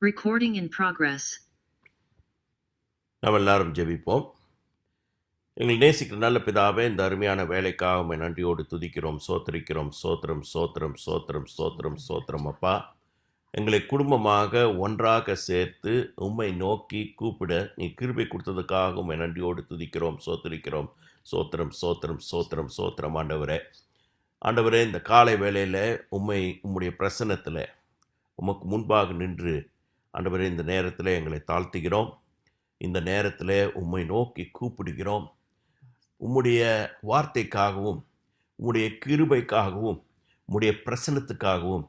Recording in progress. நாம் எல்லாரும் ஜெபிப்போம். எங்களை நேசிக்கிற நல்ல பிதாவே, இந்த அருமையான வேலைக்காக உம்மை நன்றியோடு துதிக்கிறோம், சோத்திரிக்கிறோம். சோத்திரம் சோத்திரம் சோத்திரம் சோத்திரம் சோத்திரம். அப்பா, எங்களை குடும்பமாக ஒன்றாக சேர்த்து உம்மை நோக்கி கூப்பிட நீ கிருபை கொடுத்ததுக்காக உம்மை நன்றியோடு துதிக்கிறோம், சோத்திரிக்கிறோம். சோத்திரம் சோத்திரம் சோத்திரம் சோத்திரம். ஆண்டவரே, இந்த காலை வேளையில் உம்முடைய பிரசன்னத்தில் உமக்கு முன்பாக நின்று ஆண்டவரே, இந்த நேரத்தில் எங்களை தாழ்த்துகிறோம். இந்த நேரத்தில் உம்மை நோக்கி கூப்பிடுகிறோம். உம்முடைய வார்த்தைக்காகவும் உம்முடைய கிருபைக்காகவும் உம்முடைய பிரசன்னத்துக்காகவும்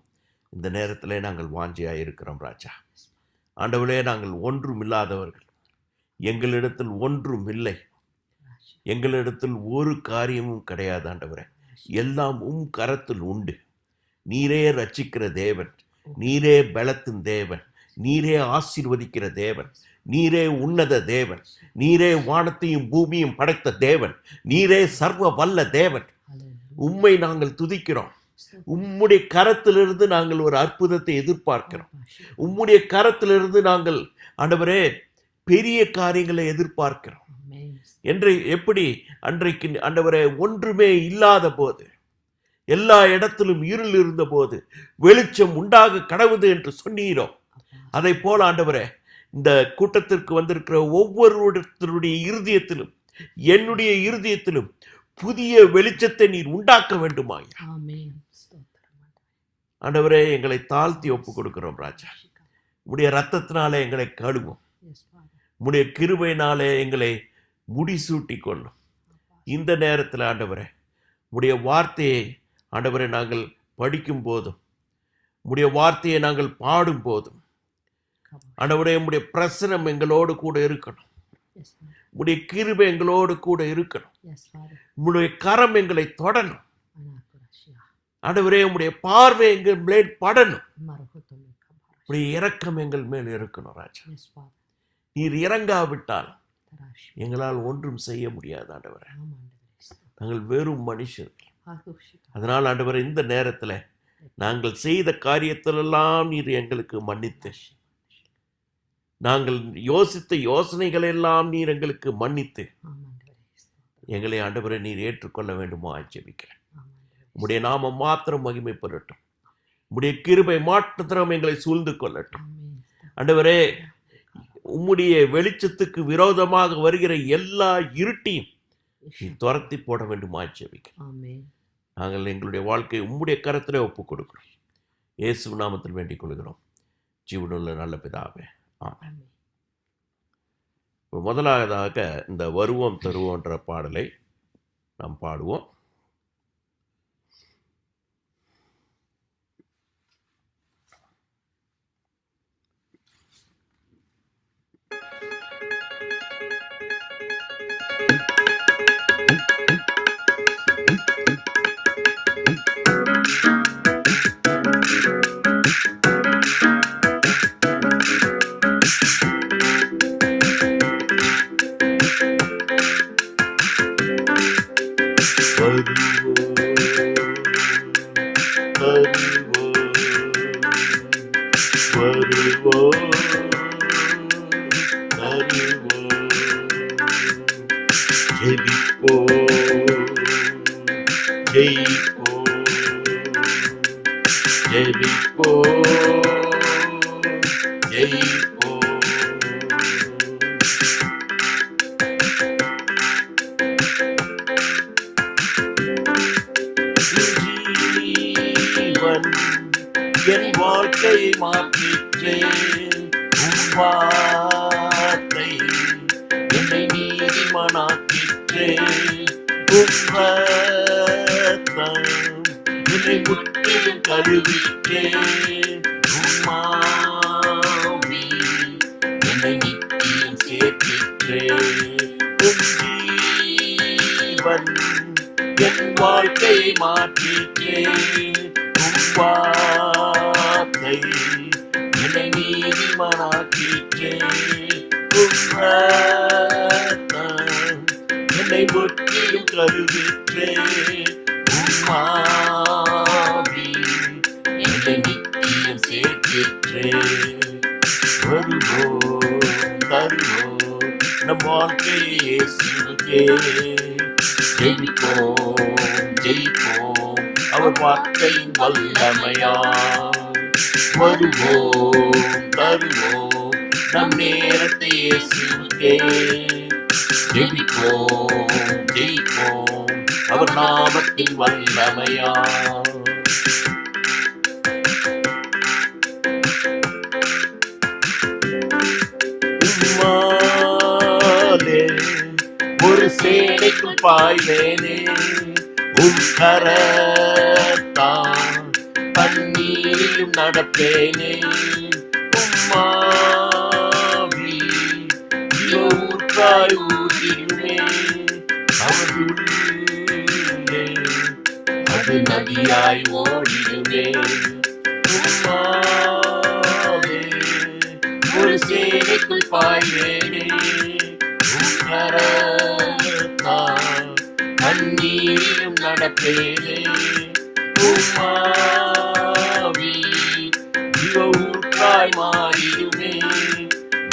இந்த நேரத்தில் நாங்கள் வாஞ்சையாக இருக்கிறோம் ராஜா. ஆண்டவரே, நாங்கள் ஒன்றும் இல்லாதவர்கள், எங்களிடத்தில் ஒன்றும் இல்லை, எங்களிடத்தில் ஒரு காரியமும் கிடையாது. ஆண்டவரே, எல்லாம் கரத்தில் உண்டு. நீரே ரட்சிக்கிற தேவன், நீரே பலத்தின் தேவன், நீரே ஆசீர்வதிக்கிற தேவன், நீரே உன்னத தேவன், நீரே வானத்தையும் பூமியும் படைத்த தேவன், நீரே சர்வ வல்ல தேவன். உம்மை நாங்கள் துதிக்கிறோம். உம்முடைய கரத்திலிருந்து நாங்கள் ஒரு அற்புதத்தை எதிர்பார்க்கிறோம். உம்முடைய கரத்திலிருந்து நாங்கள் ஆண்டவரே பெரிய காரியங்களை எதிர்பார்க்கிறோம். என்று எப்படி அன்றைக்கு ஆண்டவரே ஒன்றுமே இல்லாத போது, எல்லா இடத்திலும் இருள் இருந்த போது வெளிச்சம் உண்டாக கடவுது என்று சொன்னீரோ, அதை போல ஆண்டவரே இந்த கூட்டத்திற்கு வந்திருக்கிற ஒவ்வொருடைய இருதயத்திலும் என்னுடைய இருதயத்திலும் புதிய வெளிச்சத்தை நீர் உண்டாக்க வேண்டுமாய் ஆண்டவரே, எங்களை தாழ்த்தி ஒப்பு கொடுக்கிறோம் ராஜா. உம்முடைய ரத்தத்தினாலே எங்களை கழுவும், உம்முடைய கிருபையினாலே எங்களை முடிசூட்டி கொள்ளும். இந்த நேரத்தில் ஆண்டவரே, உம்முடைய வார்த்தையை ஆண்டவரை நாங்கள் படிக்கும் போதும், உம்முடைய வார்த்தையை நாங்கள் பாடும் போதும் ஆண்டவரே, உம்முடைய பிரசனம் எங்களோடு கூட இருக்கணும். உம்முடைய கிருபை எங்களோடு கூட இருக்கணும். உம்முடைய கரம் எங்களை தொடணும். ஆண்டவரே, உம்முடைய பார்வை எங்கள் மேல் படணும். உம்முடைய இரக்கம் எங்கள் மேல் இருக்கணும் ராஜா. நீர் இறங்காவிட்டால் எங்களால் ஒன்றும் செய்ய முடியாது ஆண்டவரே. நாங்கள் வெறும் மனுஷர்கள். அதனால் ஆண்டவரே, இந்த நேரத்தில் நாங்கள் செய்த காரியத்திலெல்லாம் நீர் எங்களுக்கு மன்னித்து, நாங்கள் யோசித்த யோசனைகள் எல்லாம் நீர் எங்களுக்கு மன்னித்து எங்களை ஆண்டவரை நீர் ஏற்றுக்கொள்ள வேண்டுமோ ஜெபிக்கிறேன். உம்முடைய நாமம் மாத்திரம் மகிமைப்படட்டும். உம்முடைய கிருபை மாத்திரம் எங்களை சூழ்ந்து கொள்ளட்டும். ஆண்டவரே, உம்முடைய வெளிச்சத்துக்கு விரோதமாக வருகிற எல்லா இருட்டையும் நீ துரத்தி போட வேண்டுமா ஜெபிக்கிறேன். நாங்கள் எங்களுடைய வாழ்க்கையை உம்முடைய கரத்திலே ஒப்புக் கொடுக்கிறோம். இயேசு நாமத்தில் வேண்டிக் கொள்கிறோம், ஜீவனுள்ள நல்ல பிதாவே, ஆமென். முதலாவதாக இந்த வருவோம் தருவோன்ற பாடலை நாம் பாடுவோம். என் வாழ்க்கையை மாற்றிற்றே உம் வார்த்தை, என்னை நீதிமானாக்கிற்றே உம் ரத்தம், என்னை முற்றிலும் கழுவிற்றே உம் ஆவி, என்னை நித்தியம் சேர்த்திற்றே உம் ஜீவன், என் வாழ்க்கையை மாற்றிற்றே வார்த்தை, என்னை நீதிமானாக்கிற்றே உம் ரத்தம், என்னை முற்றிலும் கழுவிற்றே உம் ஆவி, என்னை நித்தியம் சேர்த்திற்றே நம் வாழ்க்கையை இயேசுவுக்கே. ஜெயிப்போம் ஜெயிப்போம் அவர் வார்த்தையின் வல்லமையால். வருவோம் தருவோம் நம் நேரத்தை இயேசுவுக்கே. ஜெயிப்போம் ஜெயிப்போம் அவர் நாமத்தின் வல்லமையால். ஒரு சேனைக்குள் பாய்வேனே, உன் கரத்தால் தண்ணீரிலும் நடப்பேனே. உம்மாவி ஊற்றாய் ஊற்றிடுமே, அவருள்ளே அது நதியாய் ஓடிடுமே. உம்மாவே ஒரு சேனைக்குள் பாய்வேனே, உன் கரத்தால் தண்ணீரிலும் நடப்பேனே. உம்மாவி ஜீவ ஊற்றாய் மாறிடுமே,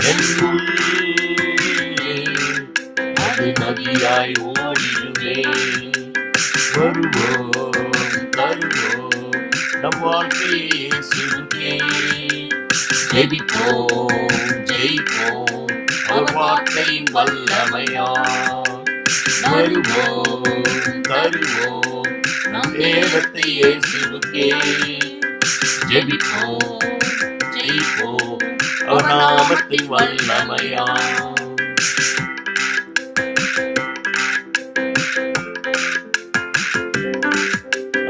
என் உள்ளே அது நதியாய் ஓடிடுமே. வருவோம் தருவோம் நம் வாழ்க்கையை இயேசுவுக்கே. ஜெயிப்போம் ஜெயிப்போம் அவர் வார்த்தையின் வல்லமையால். வருவோம் தருவோம் நம் நேரத்தை இயேசுவுக்கே. ஜெயிப்போம் ஜெயிப்போம் அவர் நாமத்தின் வல்லமையால்.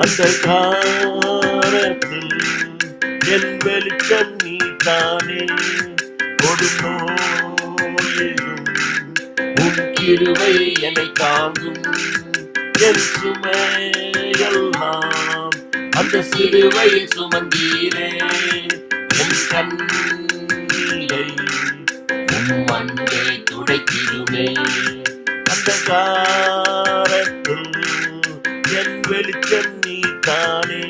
அந்த காலத்தில் என் வெளிச்சம் நீதானே, கொடும் நோயிலும் உன் கிருபை என்னை தாங்கும். என் சுமையெல்லாம் அந்த சிலுவையில் சுமந்தீரே, என் கண்ணீரை உம் அன்பே துடைத்திடுமே. அந்த காலத்தில் என் வெளிச்சம் நீதானே,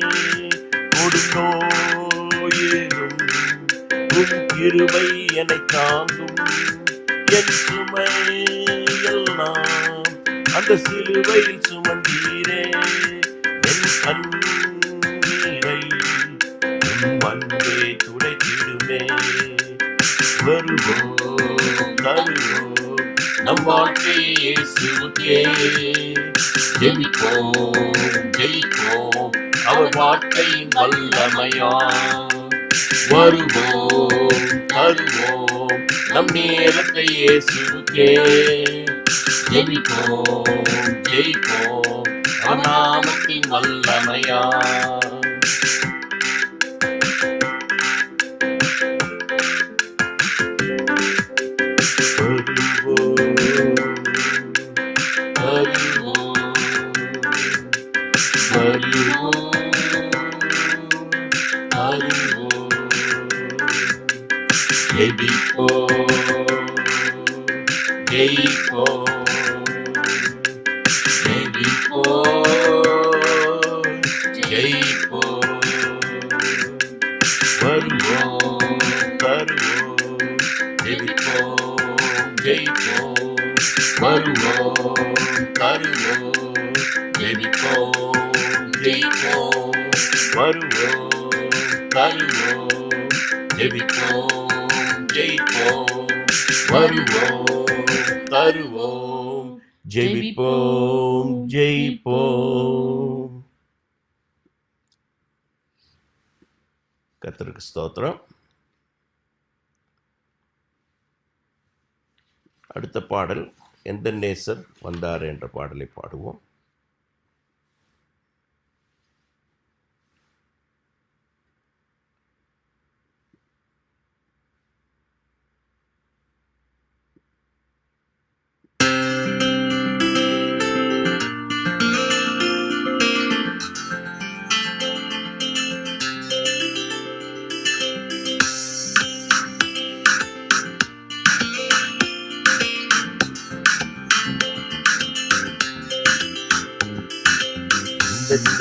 கொடும் நோயிலும் உன் கிருபை என்னை தாங்கும். என் சுமையெல்லாம் அந்த சிலுவையில் சுமந்தீரே, என் கண்ணீரை உம் அன்பே துடைத்திடுமே. வருவோம் தருவோம் நம் வாழ்க்கையை இயேசுவுக்கே. ஜெயிப்போம் ஜெயிப்போம் அவர் வார்த்தையின் வல்லமையால். வருவோம் தருவோம் நம் நேரத்தை இயேசுவுக்கே. ஜெயிப்போம் ஜெயிப்போம் அவர் நாமத்தின் வல்லமையால். ஜெயிப்போம் ஜெயிப்போம். கர்த்தருக்கு ஸ்தோத்திரம். அடுத்த பாடல் எந்த நேசர் வந்தார் என்ற பாடலை பாடுவோம்.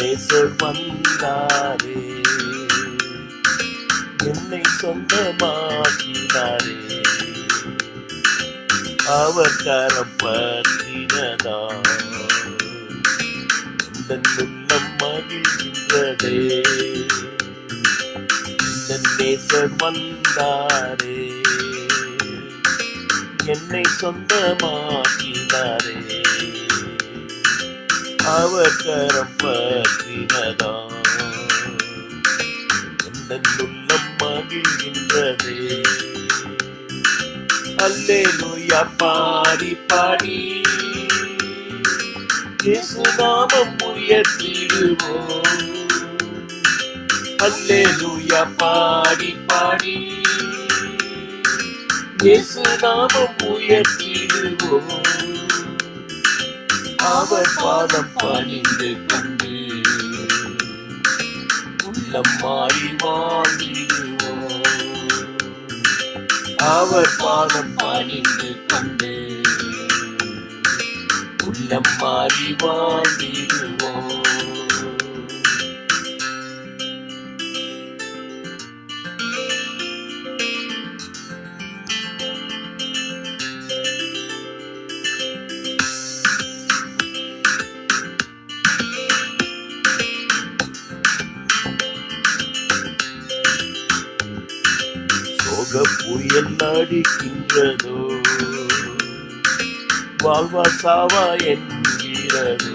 நேசர் வந்தாரே, என்னை சொந்தமாக்கினாரே. அவர் கரம் பற்றினதா இந்த உள்ளம் மகிழ்கின்றதே. இந்த நேசர் வந்தாரே, என்னை சொந்தமாக்கினாரே. அவர் கரம் பற்றினதா இந்த உள்ளம் மகிழ்கின்றதே. அல்லேலூயா பாடி பாடி இயேசு நாமம் உயர்த்திடுவோம். அல்லேலூயா பாடி பாடி இயேசு நாமம் உயர்த்திடுவோம். அவர் பாதம் பணிந்து கண்டு உள்ளம் மாறி வாழ்ந்திடுவோம். அவர் பாதம் பணிந்து கண்டு உள்ளம் மாறி வாழ்ந்திடுவோம். புயல் அடிக்கின்றதோ, வாழ்வா சாவா என்கிறதோ,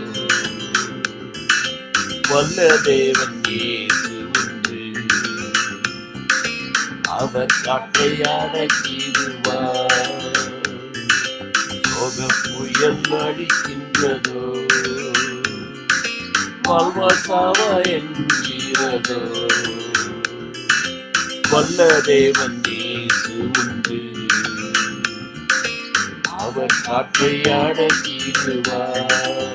வல்ல தேவன் இயேசு உண்டு. அவர் காற்றை அடக்கிடுவார். சோக புயல் அடிக்கின்றதோ, வாழ்வா சாவா என்கிறதோ, வல்ல தேவன் இயேசு உண்டு. அவர் காற்றை அடக்கிடுவார்.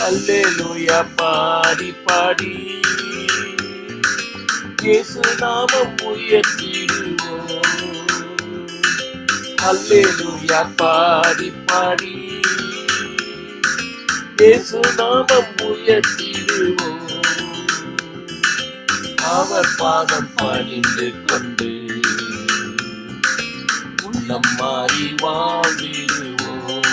அல்லேலூயா பாடி பாடி இயேசு நாமம் உயர்த்திடுவோம். அல்லேலூயா பாடி பாடி இயேசு நாமம் உயர்த்திடுவோம். அவர் பாதம் பணிந்து கொண்டு உள்ளம் மாறி வாழ்ந்திடுவோம்.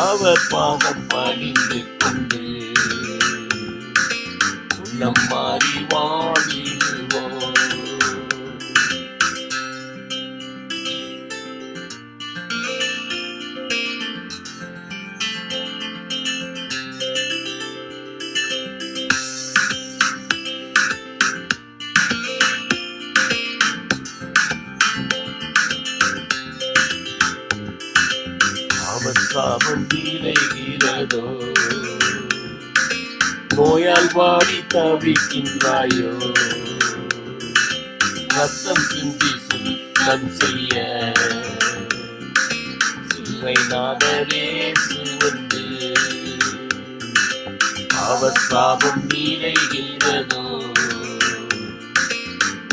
அவர் பாதம் பணிந்து கொண்டு உள்ளம் மாறி வாழ்ந்திடுவோம். அவர் சாபம் விளைகிறதோ, நோயால் வாடி தவிக்கின்றாயோ, ரத்தம் சிந்தி சுத்தம் செய்ய சிலுவை நாதரேசு வந்து. அவர் சாபம் விளைகிறதோ,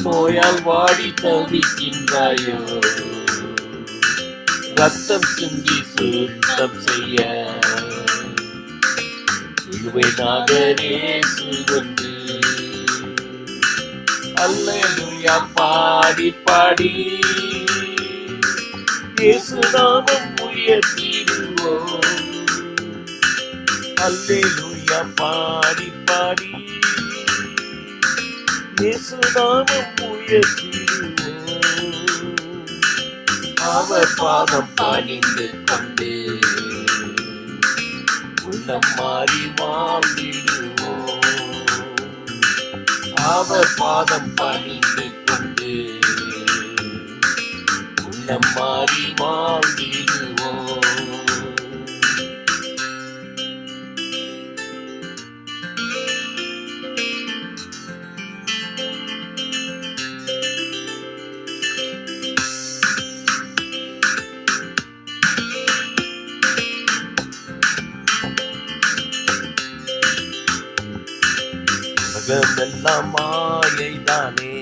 நோயால் வாடி தவிக்கின்றாயோ, ரத்தம் சிந்தி சுத்தம் செய்ய சிலுவை நாதரேசு வந்து. அல்லேலூயா பாடி பாடி இயேசு நாமம் உயர்த்திடுவோம். அல்லேலூயா பாடி பாடி இயேசு நாமம் உயர்த்திடுவோம். அவர் பாதம் பணிந்து கொண்டு உள்ளம் மாறி வாழ்ந்திடுவோம். அவர் பாதம் பணிந்து கொண்டு உள்ளம் மாறி வாழ்ந்திடுவோம். உலகமெல்லாம் மாயைதானே,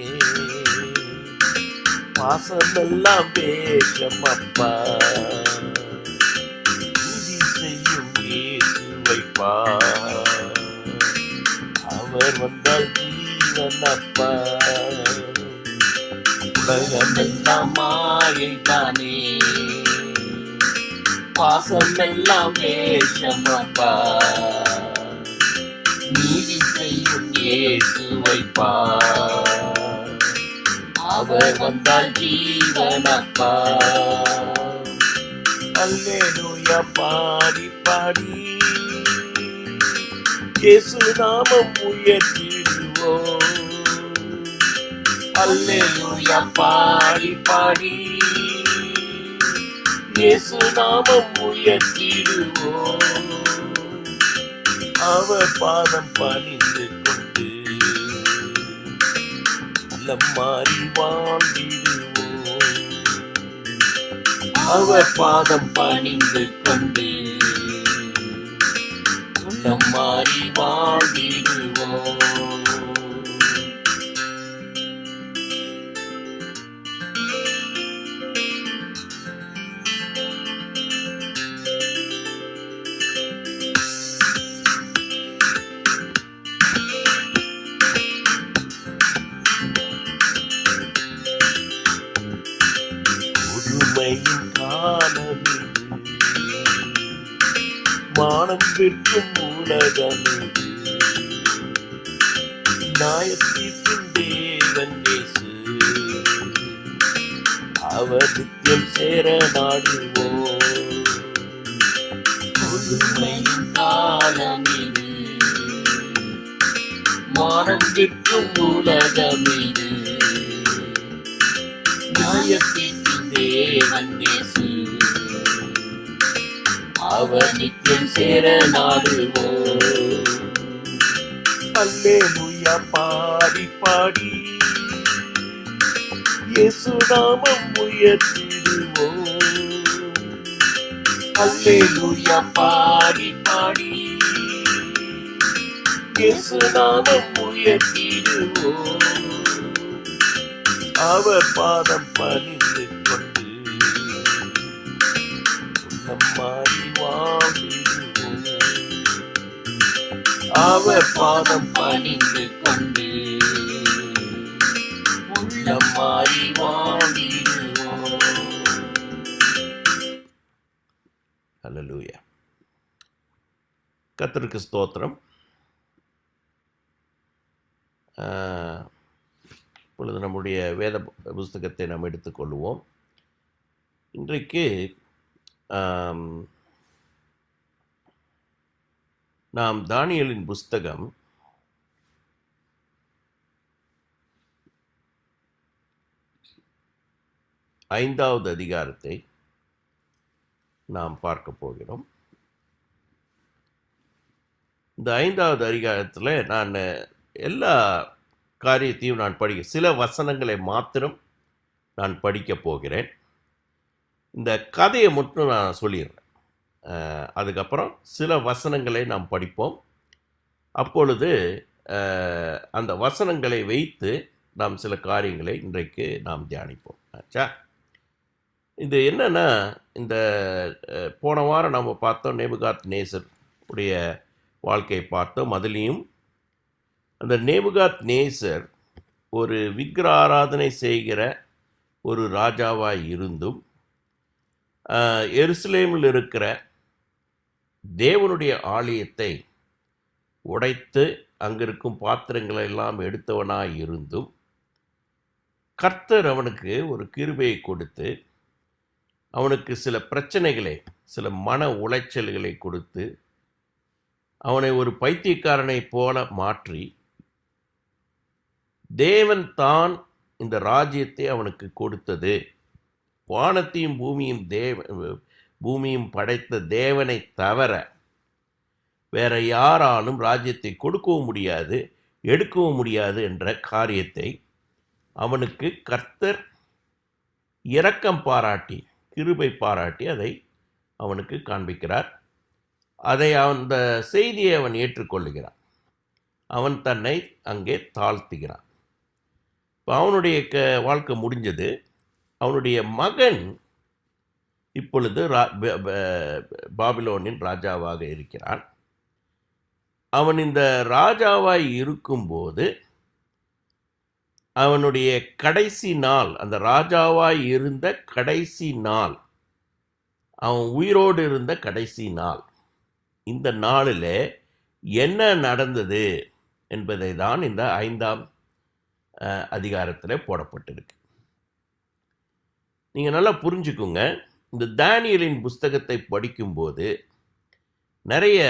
பாசமெல்லாம் வேஷம் அப்பா. நீதி செய்யும் இயேசுவை பார், அவர் வந்தால் ஜீவன் அப்பா. உலகமெல்லாம் மாயைதானே, பாசமெல்லாம் வேஷமப்பா, நீதி செய்யும் இயேசுவைப்பா, அவர் வந்தால் ஜீவனப்பா. அல்லேலூயா பாடி பாடி இயேசு நாமம் உயர்த்திடுவோம். அல்லேலூயா பாடி பாடி இயேசு நாமம் உயர்த்திடுவோம். அவர் பாதம் பணிந்து கொண்டு உள்ளம் மாறி வாழ்ந்திடுவோம். அவர் பாதம் பணிந்து கொண்டு உள்ளம் மாறி வாழ்ந்திடுவோம். உண்மையின் காலம் மானம் விற்கும் உலகம், நியாயத்தீர்ப்பின் தேவன் இயேசு, அவர் நித்தியம் சேர நாடுவோம். உண்மையின் காலம் இது, மானம் விற்கும் உலகம் இது, நியாயத்தீர்ப்பின் தேவன் இயேசு, அவர் நித்தியம் சேர நாடுவோம். அல்லேலூயா பாடி பாடி இயேசு நாமம் உயர்த்திடுவோம். அல்லேலூயா பாடி பாடி இயேசு நாமம் உயர்த்திடுவோம். அவர் பாதம் பணிந்து கொண்டு உள்ளம் மாறி வாழ்ந்திடுவோம். அவர் பாதம் பணிந்து கொண்டு உள்ளம் மாறி வாழ்ந்திடுவோம். அல்லேலூயா. கர்த்தருக்கு ஸ்தோத்திரம். இப்பொழுது நம்முடைய வேத புஸ்தகத்தை நாம் எடுத்துக்கொள்வோம். இன்றைக்கு நாம் தானியேலின் புஸ்தகம் 5வது அதிகாரத்தை நாம் பார்க்க போகிறோம். இந்த 5வது அதிகாரத்தில் நான் எல்லா காரியத்தையும் நான் சில வசனங்களை மாத்திரம் நான் படிக்க போகிறேன். இந்த கதையை மட்டும் நான் சொல்லிடுறேன். அதுக்கப்புறம் சில வசனங்களை நாம் படிப்போம். அப்பொழுது அந்த வசனங்களை வைத்து நாம் சில காரியங்களை இன்றைக்கு நாம் தியானிப்போம். ஆச்சா, இது என்னன்னா, இந்த போன வாரம் நம்ம பார்த்தோம், நேபுகாத்நேசர் உடைய வாழ்க்கையை பார்த்தோம். அதுலேயும் அந்த நேபுகாத்நேசர் ஒரு விக்கிர ஆராதனை செய்கிற ஒரு ராஜாவாய் இருந்தும் எருசலேமில் இருக்கிற தேவனுடைய ஆலயத்தை உடைத்து அங்கிருக்கும் பாத்திரங்களை எல்லாம் எடுத்தவனாய் இருந்தும் கர்த்தர் அவனுக்கு ஒரு கிருபையை கொடுத்து அவனுக்கு சில பிரச்சனைகளை, சில மன உளைச்சல்களை கொடுத்து அவனை ஒரு பைத்தியக்காரனை போல மாற்றி தேவன் தான் இந்த ராஜ்யத்தை அவனுக்கு கொடுத்தது, வானத்தையும் பூமியும் படைத்த தேவனை தவிர வேற யாராலும் ராஜ்யத்தை கொடுக்கவும் முடியாது, எடுக்கவும் முடியாது என்ற காரியத்தை அவனுக்கு கர்த்தர் இரக்கம் பாராட்டி, கிருபை பாராட்டி அதை அவனுக்கு காண்பிக்கிறார். அதை அந்த செய்தியை அவன் ஏற்றுக்கொள்ளுகிறான். அவன் தன்னை அங்கே தாழ்த்துகிறான். இப்போ அவனுடைய வாழ்க்கை முடிஞ்சது. அவனுடைய மகன் இப்பொழுது பாபிலோனின் ராஜாவாக இருக்கிறான். அவன் இந்த ராஜாவாய் இருக்கும்போது அவனுடைய கடைசி நாள், அந்த ராஜாவாய் இருந்த கடைசி நாள், அவன் உயிரோடு இருந்த கடைசி நாள், இந்த நாளில் என்ன நடந்தது என்பதை தான் இந்த 5ஆம் அதிகாரத்தில் போடப்பட்டிருக்கு. நீங்கள் நல்லா புரிஞ்சுக்குங்க. இந்த தானியேலின் புஸ்தகத்தை படிக்கும்போது நிறைய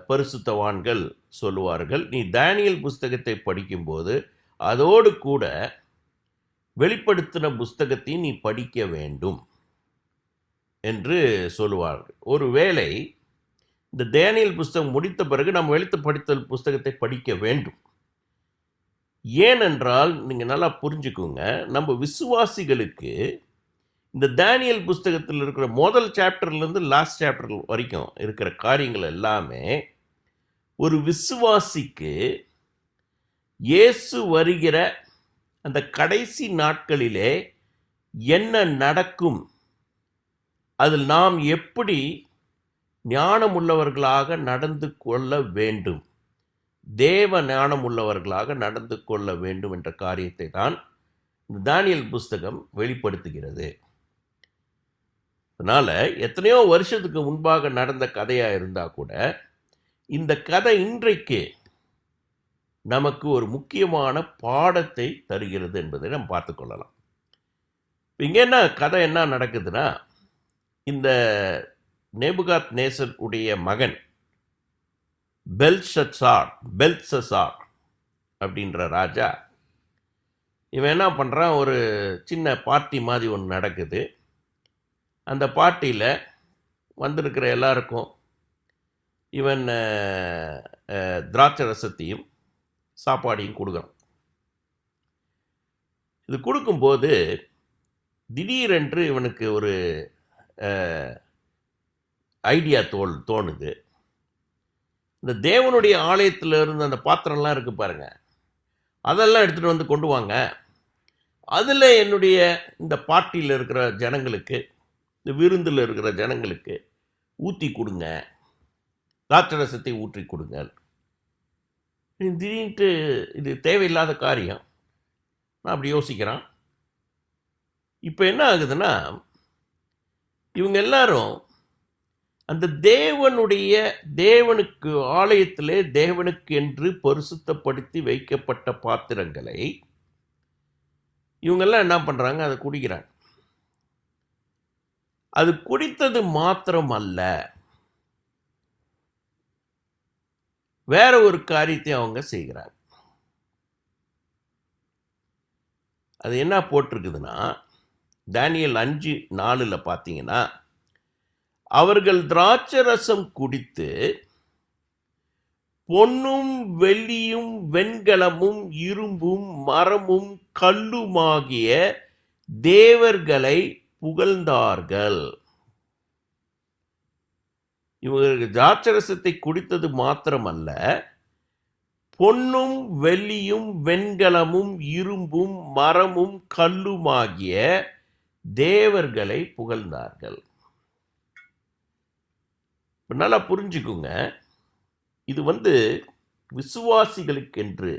பரிசுத்தவான்கள் சொல்லுவார்கள், நீ தானியேல் புஸ்தகத்தை படிக்கும்போது அதோடு கூட வெளிப்படுத்தின புஸ்தகத்தையும் நீ படிக்க வேண்டும் என்று சொல்லுவார்கள். ஒருவேளை இந்த தானியேல் புஸ்தகம் முடித்த பிறகு நம்ம படித்த புஸ்தகத்தை படிக்க வேண்டும். ஏனென்றால் நீங்கள் நல்லா புரிஞ்சுக்குங்க, நம்ம விசுவாசிகளுக்கு இந்த தானியேல் புஸ்தகத்தில் இருக்கிற முதல் சாப்டர்லேருந்து லாஸ்ட் சாப்டர் வரைக்கும் இருக்கிற காரியங்கள் எல்லாமே ஒரு விசுவாசிக்கு இயேசு வருகிற அந்த கடைசி நாட்களிலே என்ன நடக்கும், அதில் நாம் எப்படி ஞானமுள்ளவர்களாக நடந்து கொள்ள வேண்டும், தேவ ஞானமுள்ளவர்களாக நடந்து கொள்ள வேண்டும் என்ற காரியத்தை தான் இந்த தானியேல் புஸ்தகம் வெளிப்படுத்துகிறது. அதனால் எத்தனையோ வருஷத்துக்கு முன்பாக நடந்த கதையாக இருந்தால் கூட இந்த கதை இன்றைக்கு நமக்கு ஒரு முக்கியமான பாடத்தை தருகிறது என்பதை நம்ம பார்த்துக்கொள்ளலாம். இங்கே என்ன நடக்குதுன்னா, இந்த நேபுகாத் நேசர் உடைய மகன் பெல்சசார் அப்படின்ற ராஜா, இவன் என்ன பண்ணுறான், ஒரு சின்ன பார்ட்டி மாதிரி ஒன்று நடக்குது. அந்த பார்ட்டியில் வந்திருக்கிற எல்லாருக்கும் இவன் திராட்சை ரசத்தையும் சாப்பாடையும் கொடுக்குறான். இது கொடுக்கும்போது திடீரென்று இவனுக்கு ஒரு ஐடியா தோணுது. இந்த தேவனுடைய ஆலயத்தில் இருந்து அந்த பாத்திரம்லாம் இருக்குது பாருங்க, அதெல்லாம் எடுத்துகிட்டு வந்து கொண்டு வாங்க, அதில் என்னுடைய இந்த பார்ட்டியில் இருக்கிற ஜனங்களுக்கு, இந்த விருந்தில் இருக்கிற ஜனங்களுக்கு ஊற்றி கொடுங்க, திராட்சரசத்தை ஊற்றி கொடுங்க. திடீர்னுட்டு இது தேவையில்லாத காரியம், நான் அப்படி யோசிக்கிறான். இப்போ என்ன ஆகுதுன்னா, இவங்க எல்லாரும் அந்த தேவனுக்கு ஆலயத்திலே தேவனுக்கு என்று பரிசுத்தப்படுத்தி வைக்கப்பட்ட பாத்திரங்களை இவங்கெல்லாம் என்ன பண்ணுறாங்க, அதை குடிக்கிறாங்க. அது குடித்தது மாத்திரம் அல்ல, வேற ஒரு காரியத்தை அவங்க செய்கிறாங்க. அது என்ன போட்டிருக்குதுன்னா, தானியேல் 5:4 பார்த்தீங்கன்னா, அவர்கள் திராட்சரசம் குடித்து பொன்னும் வெள்ளியும் வெண்கலமும் இரும்பும் மரமும் கல்லுமாகிய தேவர்களை புகழ்ந்தார்கள். இவர்கள் திராட்சரசத்தை குடித்தது மாத்திரமல்ல, பொன்னும் வெள்ளியும் வெண்கலமும் இரும்பும் மரமும் கல்லுமாகிய தேவர்களை புகழ்ந்தார்கள். நல்லா புரிஞ்சுக்குங்க, இது விசுவாசிகளுக்கென்று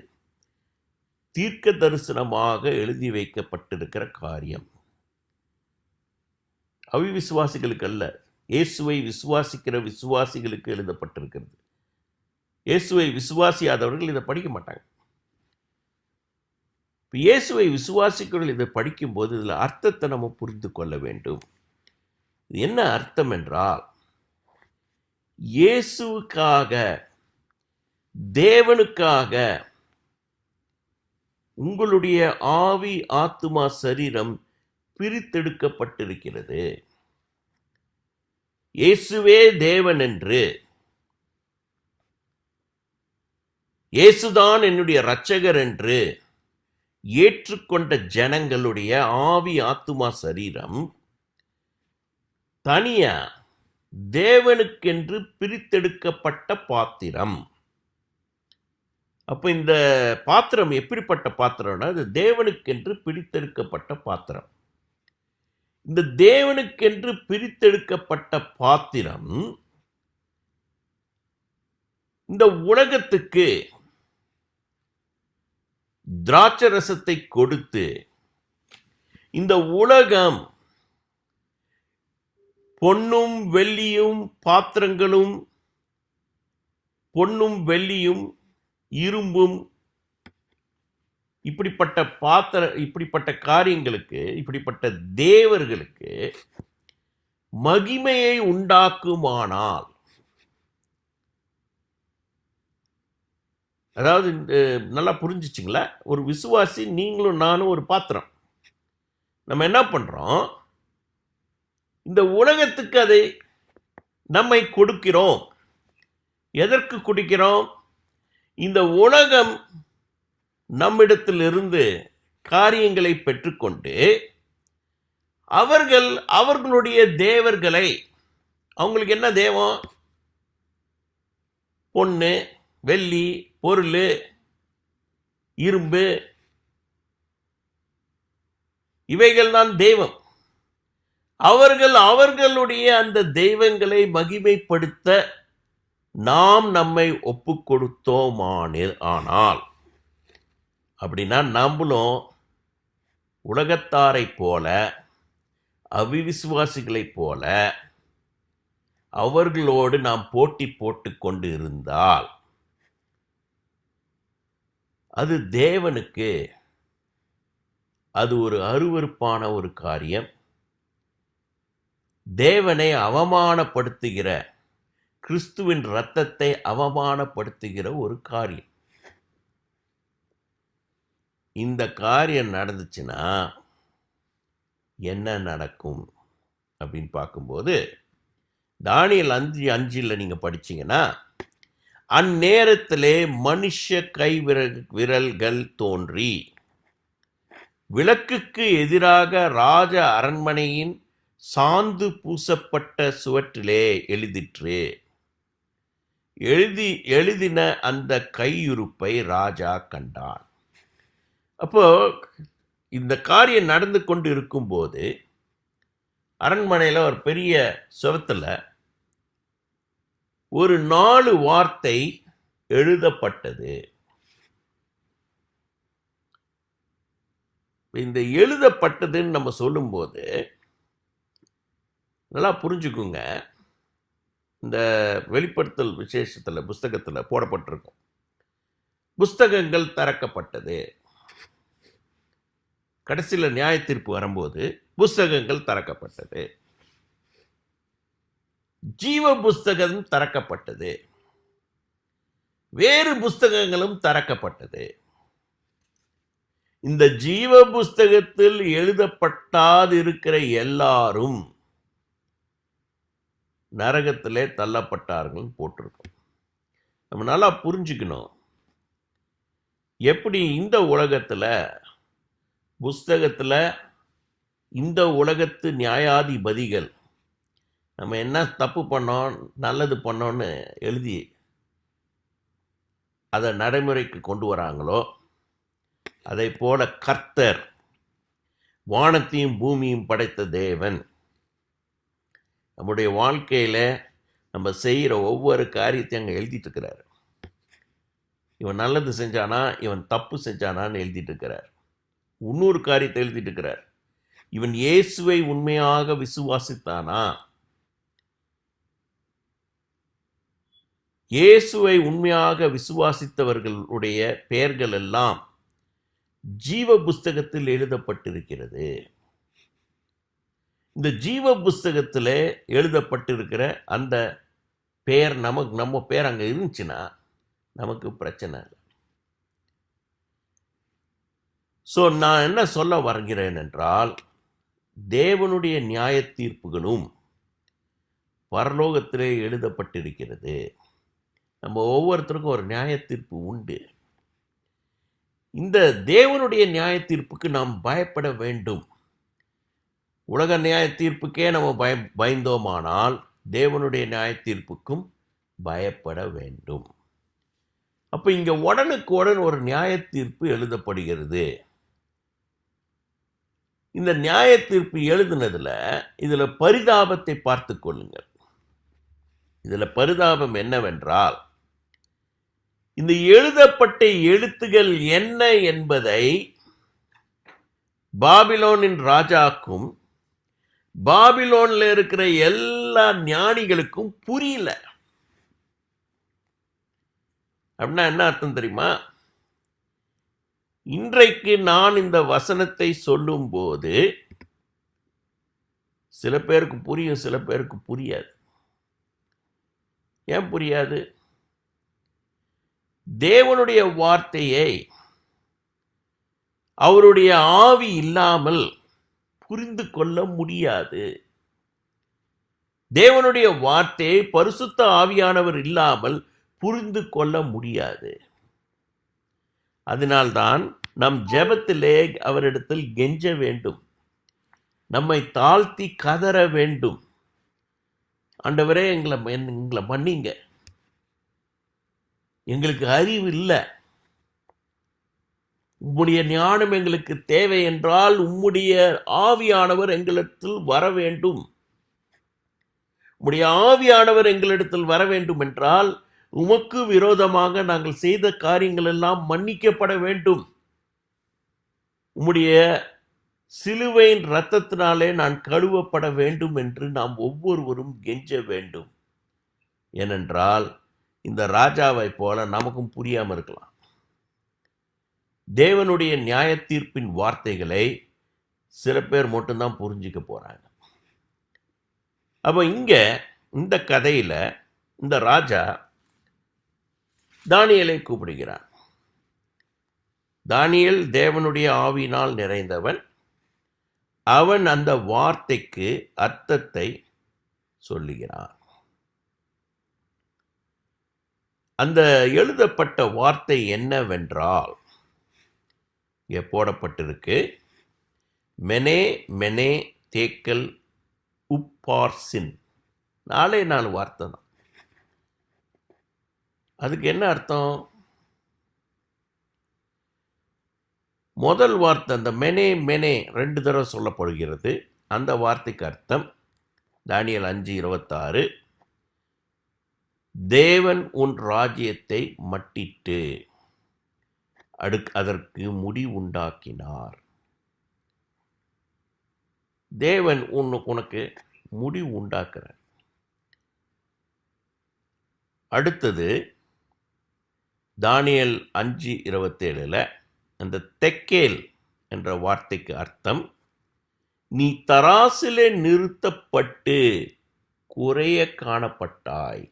தீர்க்க தரிசனமாக எழுதி வைக்கப்பட்டிருக்கிற காரியம். அவிவிசுவாசிகளுக்கு அல்ல, இயேசுவை விசுவாசிக்கிற விசுவாசிகளுக்கு எழுதப்பட்டிருக்கிறது. இயேசுவை விசுவாசியாதவர்கள் இதை படிக்க மாட்டாங்க. இப்போ இயேசுவை விசுவாசிக்கிறவர்கள் இதை படிக்கும்போது இதில் அர்த்தத்தை நம்ம புரிந்து கொள்ள வேண்டும். இது என்ன அர்த்தம் என்றால், இயேசுவுக்காக, தேவனுக்காக உங்களுடைய ஆவி ஆத்துமா சரீரம் பிரித்தெடுக்கப்பட்டிருக்கிறது. இயேசுவே தேவன் என்று, இயேசுதான் என்னுடைய இரட்சகர் என்று ஏற்றுக்கொண்ட ஜனங்களுடைய ஆவி ஆத்துமா சரீரம் தனியா தேவனுக்கென்று பிரித்தெடுக்கப்பட்ட பாத்திரம். அப்போ இந்த பாத்திரம் எப்படிப்பட்ட பாத்திரம்னா, இது தேவனுக்கென்று பிரித்தெடுக்கப்பட்ட பாத்திரம். இந்த தேவனுக்கென்று பிரித்தெடுக்கப்பட்ட பாத்திரம் இந்த உலகத்துக்கு திராட்சை ரசத்தை கொடுத்து இந்த உலகம் பொன்னும் வெள்ளியும் பாத்திரங்களும், பொன்னும் வெள்ளியும் இரும்பும், இப்படிப்பட்ட காரியங்களுக்கு, இப்படிப்பட்ட தேவர்களுக்கு மகிமையை உண்டாக்குமானால், அதாவது நல்லா புரிஞ்சிச்சிங்களா? ஒரு விசுவாசி, நீங்களும் நானும் ஒரு பாத்திரம். நம்ம என்ன பண்றோம்? இந்த உலகத்துக்கு அதை நம்மை கொடுக்கிறோம். எதற்கு கொடுக்கிறோம்? இந்த உலகம் நம்மிடத்திலிருந்து காரியங்களை பெற்றுக்கொண்டு அவர்களுடைய தேவர்களை, அவங்களுக்கு என்ன தேவம்? பொண்ணு, வெள்ளி, பொருள், இரும்பு, இவைகள் தான் தெய்வம். அவர்களுடைய அந்த தெய்வங்களை மகிமைப்படுத்த நாம் நம்மை ஒப்பு கொடுத்தோமானால், அப்படின்னா நம்மளும் உலகத்தாரை போல, அவிவிசுவாசிகளைப் போல அவர்களோடு நாம் போட்டி போட்டு கொண்டு இருந்தால் அது தேவனுக்கு அது ஒரு அருவருப்பான ஒரு காரியம். தேவனை அவமானப்படுத்துகிற, கிறிஸ்துவின் இரத்தத்தை அவமானப்படுத்துகிற ஒரு காரியம். இந்த காரியம் நடந்துச்சுன்னா என்ன நடக்கும் அப்படின்னு பார்க்கும்போது, தானியேல் 5:5 நீங்கள் படிச்சீங்கன்னா, அந்நேரத்திலே மனுஷ விரல்கள் தோன்றி விளக்குக்கு எதிராக ராஜ அரண்மனையின் சாந்து பூசப்பட்ட சுவற்றிலே எழுதின அந்த கையுறுப்பை ராஜா கண்டான். அப்போ இந்த காரியம் நடந்து கொண்டு இருக்கும்போது அரண்மனையில் ஒரு பெரிய சுவத்தில் ஒரு 4 வார்த்தை எழுதப்பட்டது. இந்த எழுதப்பட்டதுன்னு நம்ம சொல்லும்போது நல்லா புரிஞ்சுக்குங்க. இந்த வெளிப்படுத்தல் விசேஷத்தில், புஸ்தகத்தில் போடப்பட்டிருக்கும், புஸ்தகங்கள் திறக்கப்பட்டது. கடைசியில் நியாய தீர்ப்பு வரும்போது புஸ்தகங்கள் திறக்கப்பட்டது, ஜீவ புஸ்தகம் திறக்கப்பட்டது, வேறு புஸ்தகங்களும் திறக்கப்பட்டது. இந்த ஜீவ புஸ்தகத்தில் எழுதப்பட்டாது இருக்கிற எல்லாரும் நரகத்திலே தள்ளப்பட்டார்கள் போட்டிருக்கும். நம்ம நல்லா புரிஞ்சுக்கணும். எப்படி இந்த உலகத்தில் புஸ்தகத்தில் இந்த உலகத்து நியாயாதிபதிகள் நம்ம என்ன தப்பு பண்ணோம், நல்லது பண்ணோன்னு எழுதி அதை நடைமுறைக்கு கொண்டு வராங்களோ, அதை போல கர்த்தர், வானத்தையும் பூமியும் படைத்த தேவன், நம்முடைய வாழ்க்கையில் நம்ம செய்கிற ஒவ்வொரு காரியத்தையும் அங்கே எழுதிட்டு இருக்கிறார். இவன் நல்லது செஞ்சானா, இவன் தப்பு செஞ்சானான்னு எழுதிட்டு இருக்கிறார். இன்னொரு காரியத்தை எழுதிட்டு இருக்கிறார். இவன் இயேசுவை உண்மையாக விசுவாசித்தானா, இயேசுவை உண்மையாக விசுவாசித்தவர்களுடைய பெயர்கள் எல்லாம் ஜீவ புஸ்தகத்தில் எழுதப்பட்டிருக்கிறது. இந்த ஜீவ புஸ்தகத்தில் எழுதப்பட்டிருக்கிற அந்த பெயர் நம்ம பேர் அங்கே இருந்துச்சுன்னா நமக்கு பிரச்சனை இல்லை. ஸோ நான் என்ன சொல்ல வருகிறேன் என்றால், தேவனுடைய நியாய தீர்ப்புகளும் பரலோகத்திலே எழுதப்பட்டிருக்கிறது. நம்ம ஒவ்வொருத்தருக்கும் ஒரு நியாய தீர்ப்பு உண்டு. இந்த தேவனுடைய நியாய தீர்ப்புக்கு நாம் பயப்பட வேண்டும். உலக நியாய தீர்ப்புக்கே நம்ம பயந்தோமானால் தேவனுடைய நியாய தீர்ப்புக்கும் பயப்பட வேண்டும். அப்போ இங்கே உடனுக்குடன் ஒரு நியாய தீர்ப்பு எழுதப்படுகிறது. இந்த நியாய தீர்ப்பு எழுதுனதுல இதில் பரிதாபத்தை பார்த்து கொள்ளுங்கள். இதில் பரிதாபம் என்னவென்றால், இந்த எழுதப்பட்ட எழுத்துகள் என்ன என்பதை பாபிலோனின் ராஜாக்கும் பாபிலோன்ல இருக்கிற எல்லா ஞானிகளுக்கும் புரியல. அப்படின்னா என்ன அர்த்தம் தெரியுமா? இன்றைக்கு நான் இந்த வசனத்தை சொல்லும் போது சில பேருக்கு புரியும், சில பேருக்கு புரியாது. ஏன் புரியாது? தேவனுடைய வார்த்தையை அவருடைய ஆவி இல்லாமல் புரிந்து கொள்ள முடியாது. தேவனுடைய வார்த்தையை பரிசுத்த ஆவியானவர் இல்லாமல் புரிந்து கொள்ள முடியாது. அதனால்தான் நம் ஜெபத்திலே அவரிடத்தில் கெஞ்ச வேண்டும், நம்மை தாழ்த்தி கதற வேண்டும். ஆண்டவரே, எங்களை மன்னிங்க, எங்களுக்கு அறிவு இல்லை, உம்முடைய ஞானம் எங்களுக்கு தேவை என்றால் உம்முடைய ஆவியானவர் எங்களிடத்தில் வர வேண்டும். உம்முடைய ஆவியானவர் எங்களிடத்தில் வர வேண்டும் என்றால் உமக்கு விரோதமாக நாங்கள் செய்த காரியங்கள் எல்லாம் மன்னிக்கப்பட வேண்டும். உம்முடைய சிலுவையின் இரத்தத்தினாலே நான் கழுவப்பட வேண்டும் என்று நாம் ஒவ்வொருவரும் கெஞ்ச வேண்டும். ஏனென்றால் இந்த ராஜாவை போல நமக்கும் புரியாமல் இருக்கலாம். தேவனுடைய நியாய தீர்ப்பின் வார்த்தைகளை சில பேர் மட்டும்தான் புரிஞ்சிக்க போறாங்க. அப்போ இங்க இந்த கதையில இந்த ராஜா தானியேலை கூப்பிடுகிறார். தானியேல் தேவனுடைய ஆவியினால் நிறைந்தவன். அவன் அந்த வார்த்தைக்கு அர்த்தத்தை சொல்லுகிறான். அந்த எழுதப்பட்ட வார்த்தை என்னவென்றால், இங்கே போடப்பட்டிருக்கு, மெனே மெனே தேக்கல் உப்பார்சின். 4 வார்த்தை தான். அதுக்கு என்ன அர்த்தம்? முதல் வார்த்தை அந்த மெனே மெனே 2 தடவை சொல்லப்படுகிறது. அந்த வார்த்தைக்கு அர்த்தம் தானியேல் 5:26, தேவன் உன் ராஜ்யத்தை மட்டிட்டு அதற்கு முடிவுண்டாக்கினார். தேவன் உனக்கு முடிவு உண்டாக்குறார். அடுத்தது தானியேல் 5:27 அந்த தெக்கேல் என்ற வார்த்தைக்கு அர்த்தம் நீ தராசிலே நிறுத்தப்பட்டு குறைய காணப்பட்டாய்.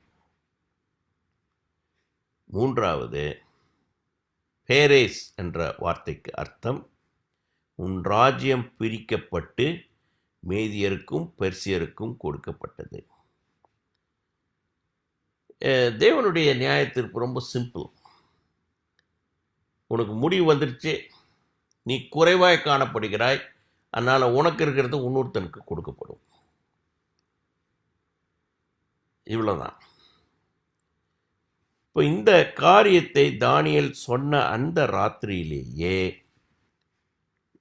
மூன்றாவது பேரேஸ் என்ற வார்த்தைக்கு அர்த்தம் உன் ராஜ்யம் பிரிக்கப்பட்டு மேதியருக்கும் பெர்சியருக்கும் கொடுக்கப்பட்டது. தேவனுடைய நியாயத்திற்கு ரொம்ப சிம்பிள். உனக்கு முடிவு வந்துருச்சு, நீ குறைவாய் காணப்படுகிறாய், அதனால் உனக்கு இருக்கிறது இன்னொருத்தனுக்கு கொடுக்கப்படும். இவ்வளோதான். இப்போ இந்த காரியத்தை தானியேல் சொன்ன அந்த ராத்திரியிலேயே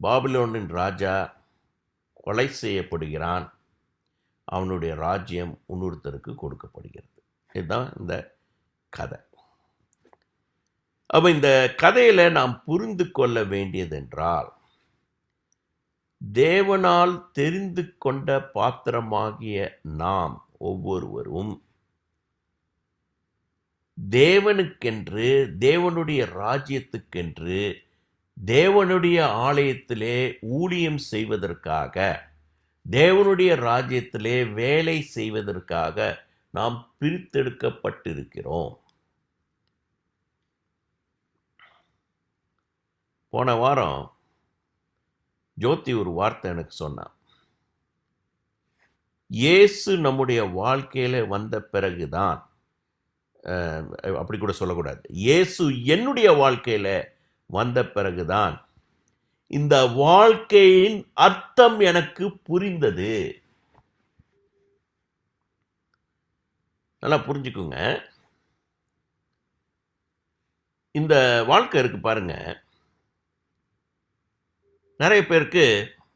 பாபிலோனின் ராஜா கொலை செய்யப்படுகிறான். அவனுடைய ராஜ்யம் இன்னொருத்தருக்கு கொடுக்கப்படுகிறது. இதுதான் இந்த கதை. அப்போ இந்த கதையில் நாம் புரிந்து கொள்ள வேண்டியதென்றால், தேவனால் தெரிந்து கொண்ட பாத்திரமாகிய நாம் ஒவ்வொருவரும் தேவனுக்கென்று, தேவனுடைய ராஜ்யத்துக்கென்று, தேவனுடைய ஆலயத்திலே ஊழியம் செய்வதற்காக, தேவனுடைய ராஜ்யத்திலே வேலை செய்வதற்காக நாம் பிரித்தெடுக்கப்பட்டிருக்கிறோம். போன வாரம் ஜோதி ஒரு வார்த்தை எனக்கு சொன்னான். இயேசு நம்முடைய வாழ்க்கையில் வந்த பிறகுதான், அப்படி கூட சொல்லக்கூடாது, இயேசு என்னுடைய வாழ்க்கையில் வந்த பிறகுதான் இந்த வாழ்க்கையின் அர்த்தம் எனக்கு புரிந்தது. நல்லா புரிஞ்சுக்குங்க. இந்த வாழ்க்கை இருக்கு பாருங்க, நிறைய பேருக்கு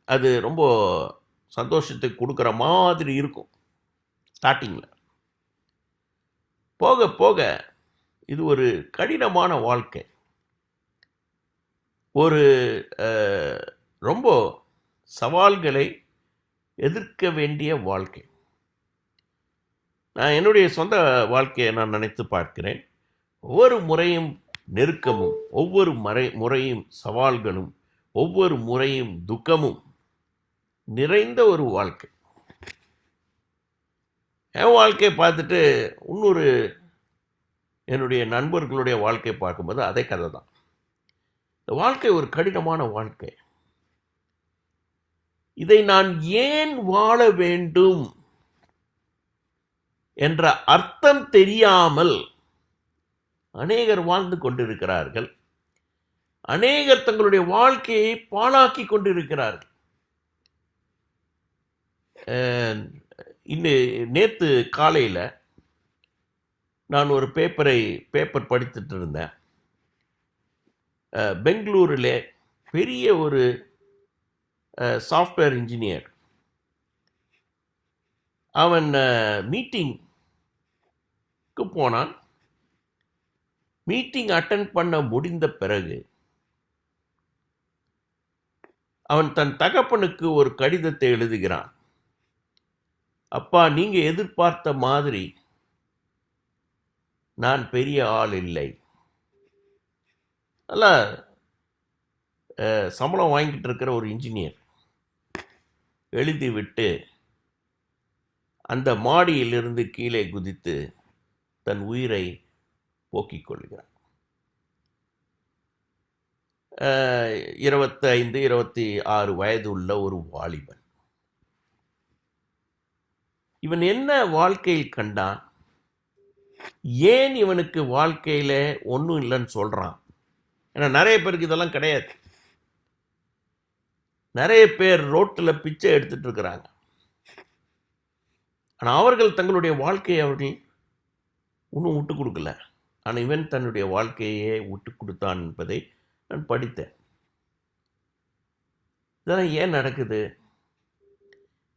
அது ரொம்ப சந்தோஷத்தை கொடுக்குற மாதிரி இருக்கும் ஸ்டார்டிங்கில். போக போக இது ஒரு கடினமான வாழ்க்கை. ஒரு ரொம்ப சவால்களை எதிர்க்க வேண்டிய வாழ்க்கை. நான் என்னுடைய சொந்த வாழ்க்கையை நான் நினைத்து பார்க்கிறேன். ஒவ்வொரு முறையும் நெருக்கமும், ஒவ்வொரு முறையும் சவால்களும், ஒவ்வொரு முறையும் துக்கமும் நிறைந்த ஒரு வாழ்க்கை. என் வாழ்க்கையை பார்த்துட்டு இன்னொரு என்னுடைய நண்பர்களுடைய வாழ்க்கையை பார்க்கும்போது அதே கதை தான். இந்த வாழ்க்கை ஒரு கடினமான வாழ்க்கை. இதை நான் ஏன் வாழ வேண்டும் என்ற அர்த்தம் தெரியாமல் அநேகர் வாழ்ந்து கொண்டிருக்கிறார்கள். அநேகர் தங்களுடைய வாழ்க்கையை பாழாக்கி கொண்டிருக்கிறார்கள். நேற்று காலையில் நான் ஒரு பேப்பர் படித்துட்டு இருந்தேன். பெங்களூரில் பெரிய ஒரு சாஃப்ட்வேர் இன்ஜினியர், அவன் மீட்டிங்க்கு போனான். மீட்டிங் அட்டென்ட் பண்ண முடிந்த பிறகு அவன் தன் தகப்பனுக்கு ஒரு கடிதத்தை எழுதுகிறான். அப்பா, நீங்க எதிர்பார்த்த மாதிரி நான் பெரிய ஆள் இல்லை. நல்லா சம்பளம் வாங்கிட்டு இருக்கிற ஒரு இன்ஜினியர் எழுதிவிட்டு அந்த மாடியிலிருந்து கீழே குதித்து தன் உயிரை போக்கிக் கொள்கிறான். 25-26 வயது உள்ள ஒரு வாலிபன். இவன் என்ன வாழ்க்கையில் கண்டான்? ஏன் இவனுக்கு வாழ்க்கையில ஒன்றும் இல்லைன்னு சொல்றான்? ஏன்னா நிறைய பேருக்கு இதெல்லாம் கிடையாது. நிறைய பேர் ரோட்டில் பிச்சை எடுத்துட்டு இருக்கிறாங்க. ஆனால் அவர்கள் தங்களுடைய வாழ்க்கையை அவர்கள் இன்னும் விட்டு கொடுக்கல. ஆனால் இவன் தன்னுடைய வாழ்க்கையே விட்டு கொடுத்தான் என்பதை நான் படித்தேன். இதெல்லாம் ஏன் நடக்குது?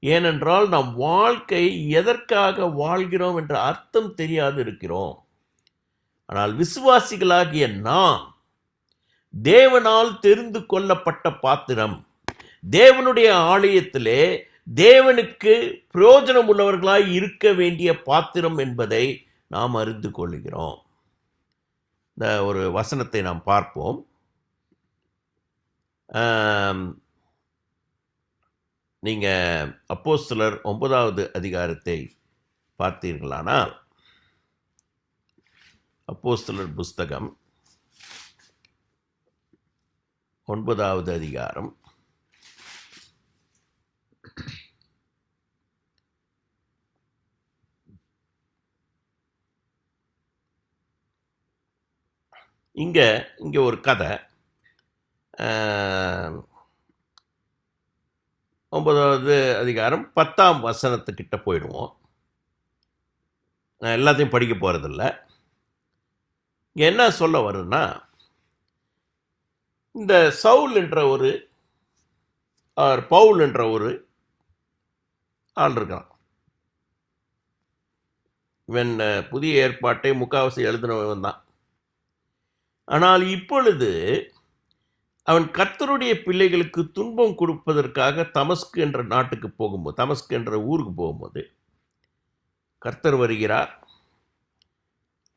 ஏனென்றால் நாம் வாழ்க்கை எதற்காக வாழ்கிறோம் என்ற அர்த்தம் தெரியாது இருக்கிறோம். ஆனால் விசுவாசிகளாகிய நாம் தேவனால் தெரிந்து கொள்ளப்பட்ட பாத்திரம், தேவனுடைய ஆலயத்திலே தேவனுக்கு பிரயோஜனம் உள்ளவர்களாய் இருக்க வேண்டிய பாத்திரம் என்பதை நாம் அறிந்து கொள்கிறோம். இந்த ஒரு வசனத்தை நாம் பார்ப்போம். நீங்கள் அப்போஸ்தலர் 9வது அதிகாரத்தை பார்த்தீர்களானால், அப்போஸ்தலர் புஸ்தகம் 9வது அதிகாரம் இங்கே ஒரு கதை. 9வது அதிகாரம் 10ஆம் வசனத்துக்கிட்ட போயிடுவோம். நான் எல்லாத்தையும் படிக்க போகிறதில்ல. இங்கே என்ன சொல்ல வருன்னா, இந்த பவுல் என்ற ஒரு ஆள் இருக்கான். இவன் புதிய ஏற்பாட்டை முக்காவாசி எழுதினவன் தான். ஆனால் இப்பொழுது அவன் கர்த்தருடைய பிள்ளைகளுக்கு துன்பம் கொடுப்பதற்காக தமஸ்கு என்ற ஊருக்கு போகும்போது கர்த்தர் வருகிறார்.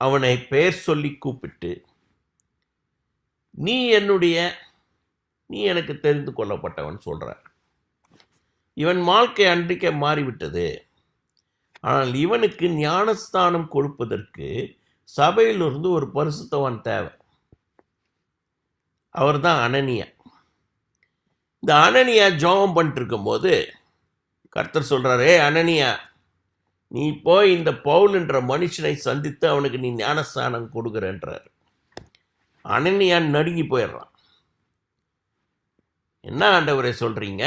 அவனை பெயர் சொல்லி கூப்பிட்டு, நீ எனக்கு தெரிந்து கொள்ளப்பட்டவன் சொல்றார். இவன் வாழ்க்கை அன்றைக்கே மாறிவிட்டது. ஆனால் இவனுக்கு ஞானஸ்தானம் கொடுப்பதற்கு சபையிலிருந்து ஒரு பரிசுத்தவான் தேவை. அவர் தான் அனனியா. இந்த அனனியா ஜெபம் பண்ணிட்டு இருக்கும்போது கர்த்தர் சொல்றாரு, அனனியா, நீ போய் இந்த பவுல் என்ற மனுஷனை சந்தித்து அவனுக்கு நீ ஞானஸ்தானம் கொடுக்குறன்றார். அனனியா நடுங்கி போயிடுறான். என்ன ஆண்டவரே சொல்றீங்க?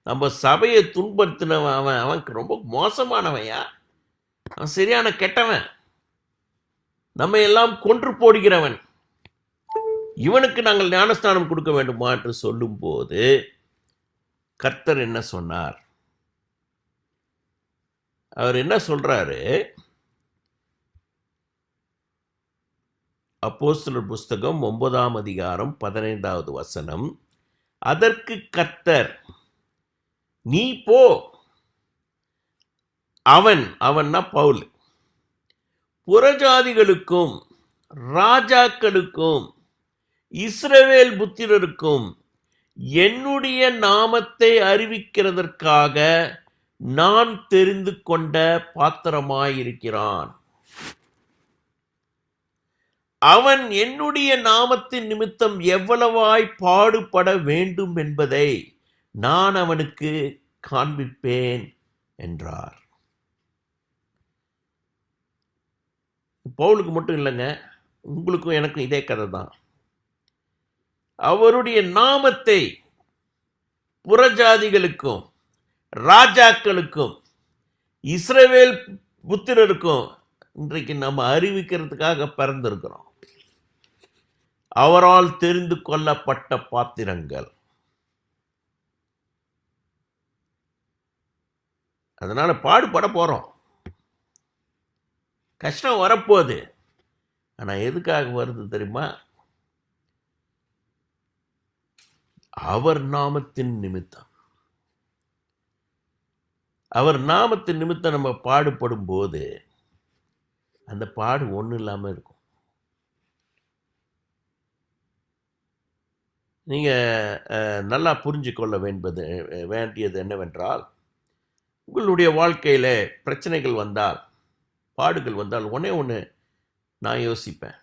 நம்ம சபையை துன்படுத்தினவன் அவனுக்கு ரொம்ப மோசமானவையா? அவன் சரியான கெட்டவன், நம்ம எல்லாம் கொன்று போடுகிறவன், இவனுக்கு நாங்கள் ஞானஸ்தானம் கொடுக்க வேண்டுமா என்று சொல்லும் போது கர்த்தர் என்ன சொன்னார்? அவர் என்ன சொல்றாரு? அப்போஸ்தலர் புஸ்தகம் 9ஆம் அதிகாரம் 15வது வசனம். அதற்கு கர்த்தர், நீ போ. அவன்னா பவுல், புறஜாதிகளுக்கும் ராஜாக்களுக்கும் இஸ்ரவேல் புத்திரருக்கும் என்னுடைய நாமத்தை அறிவிக்கிறதற்காக நான் தெரிந்து கொண்ட பாத்திரமாயிருக்கிறான். அவன் என்னுடைய நாமத்தின் நிமித்தம் எவ்வளவாய் பாடுபட வேண்டும் என்பதை நான் அவனுக்கு காண்பிப்பேன் என்றார். பவுலுக்கு மட்டும் இல்லைங்க, உங்களுக்கும் எனக்கும் இதே கதை தான். அவருடைய நாமத்தை புறஜாதிகளுக்கும் ராஜாக்களுக்கும் இஸ்ரவேல் புத்திரருக்கும் இன்றைக்கு நம்ம அறிவிக்கிறதுக்காக பிறந்திருக்கிறோம். அவரால் தெரிந்து கொள்ளப்பட்ட பாத்திரங்கள். அதனால பாடுபட போறோம். கஷ்டம் வரப்போகுது. ஆனா எதுக்காக வருது தெரியுமா? அவர் நாமத்தின் நிமித்தம். அவர் நாமத்தின் நிமித்தம் நம்ம பாடுபடும் போது அந்த பாடு ஒன்றும் இல்லாமல் இருக்கும். நீங்கள் நல்லா புரிஞ்சு கொள்ள வேண்டியது என்னவென்றால், உங்களுடைய வாழ்க்கையில் பிரச்சனைகள் வந்தால், பாடுகள் வந்தால், ஒன்று நான் யோசிப்பேன்,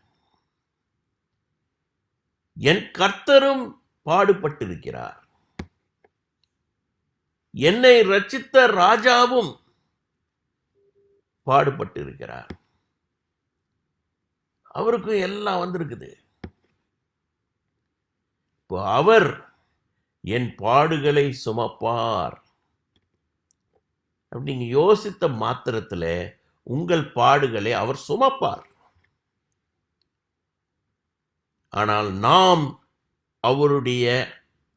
என் கர்த்தரும் பாடுபட்டிருக்கிறார், என்னை ரட்சித்த ராஜாவும் பாடுபட்டிருக்கிறார், அவருக்கு எல்லாம் வந்திருக்குது. இப்போ அவர் என் பாடுகளை சுமப்பார் அப்படிங்க யோசித்த மாத்திரத்தில் உங்கள் பாடுகளை அவர் சுமப்பார். ஆனால் நாம் அவருடைய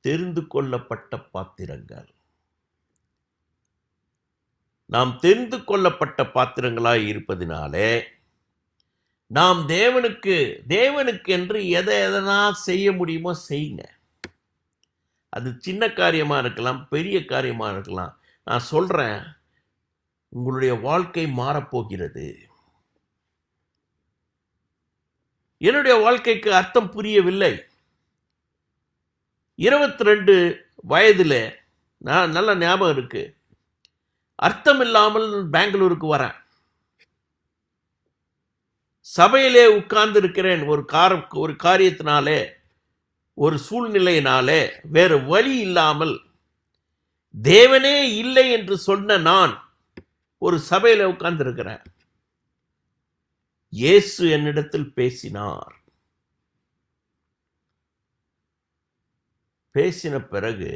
தெரிந்து கொள்ளப்பட்ட பாத்திரங்கள். நாம் தெரிந்து கொள்ளப்பட்ட பாத்திரங்களாய் இருப்பதினாலே நாம் தேவனுக்கு என்று எதனா செய்ய முடியுமோ செய்யுங்க. அது சின்ன காரியமாக இருக்கலாம், பெரிய காரியமாக இருக்கலாம். நான் சொல்கிறேன், உங்களுடைய வாழ்க்கை மாறப்போகிறது. என்னுடைய வாழ்க்கைக்கு அர்த்தம் புரியவில்லை. 22 வயதில் நான் நல்ல ஞாபகம் இருக்கு, அர்த்தம் இல்லாமல் பெங்களூருக்கு வரேன். சபையிலே உட்கார்ந்து இருக்கிறேன். ஒரு காரியத்தினாலே, ஒரு சூழ்நிலையினாலே, வேறு வழி இல்லாமல், தேவனே இல்லை என்று சொன்ன நான் ஒரு சபையில உட்கார்ந்து இருக்கிறேன். இயேசு என்னிடத்தில் பேசினார். பேசின பிறகு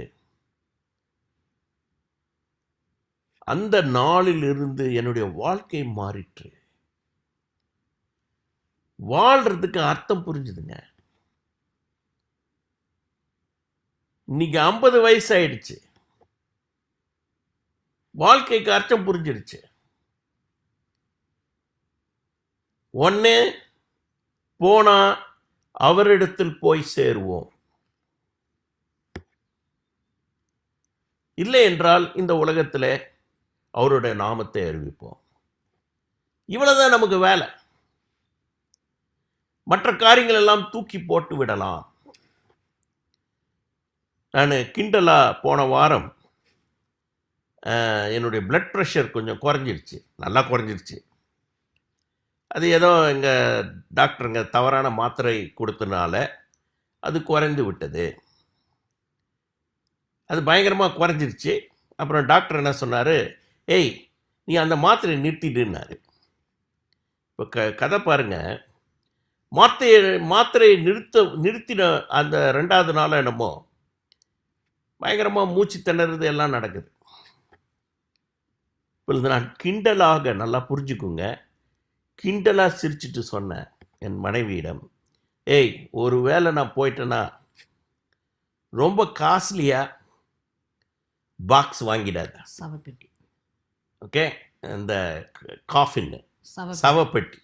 அந்த நாளில் இருந்து என்னுடைய வாழ்க்கை மாறிற்று. வாழ்றதுக்கு அர்த்தம் புரிஞ்சுதுங்க. இன்னைக்கு 50 வயசு ஆயிடுச்சு. வாழ்க்கைக்கு அர்த்தம் புரிஞ்சிருச்சு. ஒண்ணு போனா அவரிடத்தில் போய் சேருவோம், இல்லை என்றால் இந்த உலகத்தில் அவருடைய நாமத்தை அறிவிப்போம். இவ்வளவுதான் நமக்கு வேலை. மற்ற காரியங்கள் எல்லாம் தூக்கி போட்டு விடலாம். நான் கிண்டலா போன வாரம் என்னுடைய பிளட் ப்ரெஷர் கொஞ்சம் குறைஞ்சிருச்சு, நல்லா குறைஞ்சிருச்சு. அது ஏதோ எங்கள் டாக்டருங்க தவறான மாத்திரை கொடுத்தனால அது குறைந்து விட்டது. அது பயங்கரமாக குறைஞ்சிருச்சு. அப்புறம் டாக்டர் என்ன சொன்னார், ஏய் நீ அந்த மாத்திரையை நிறுத்திடுன்னாரு. இப்போ கதை பாருங்கள், மாத்திரையை நிறுத்தின அந்த 2வது நாள் என்னமோ பயங்கரமாக மூச்சு திணறது எல்லாம் நடக்குது. இப்பொழுது நான் கிண்டலாக, நல்லா புரிஞ்சுக்குங்க, கிண்டலாக சிரிச்சிட்டு சொன்னேன் என் மனைவியிடம், ஏய் ஒரு வேளை நான் போயிட்டேன்னா ரொம்ப காஸ்ட்லியாக பாக்ஸ் வாங்கிடாத, சவப்பெட்டி, ஓகே, இந்த காஃபின்னு சவப்பெட்டி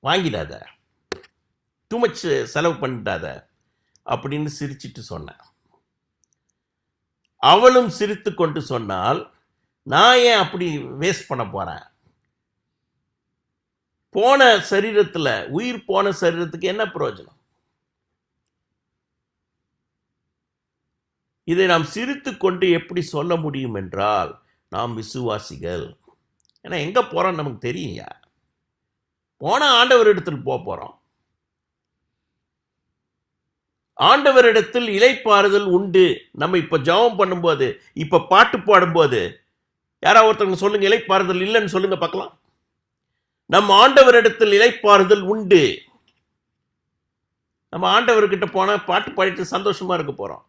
வாங்கிடாத. டூ மச் செலவு பண்ணிட்டாத அப்படின்னு சிரிச்சிட்டு சொன்னேன். அவளும் சிரித்து கொண்டு சொன்னால், நான் ஏன் அப்படி வேஸ்ட் பண்ண போறேன்? போன சரீரத்தில், உயிர் போன சரீரத்துக்கு என்ன பிரயோஜனம்? இதை நாம் சிரித்து கொண்டு எப்படி சொல்ல முடியும் என்றால், நாம் விசுவாசிகள். ஏன்னா எங்க போறோம் நமக்கு தெரியுங்க. போன ஆண்டவரிடத்தில் போறோம். ஆண்டவரிடத்தில் இளைப்பாறுதல் உண்டு. நம்ம இப்ப ஜெபம் பண்ணும்போது, இப்ப பாட்டு பாடும்போது, யாராவது ஒருத்தவங்க சொல்லுங்க இளைப்பாறுதல் இல்லைன்னு சொல்லுங்க பார்க்கலாம். நம்ம ஆண்டவரிடத்தில் இளைப்பாறுதல் உண்டு. நம்ம ஆண்டவர்கிட்ட போனா பாட்டு பாடிட்டு சந்தோஷமா இருக்க போறோம்.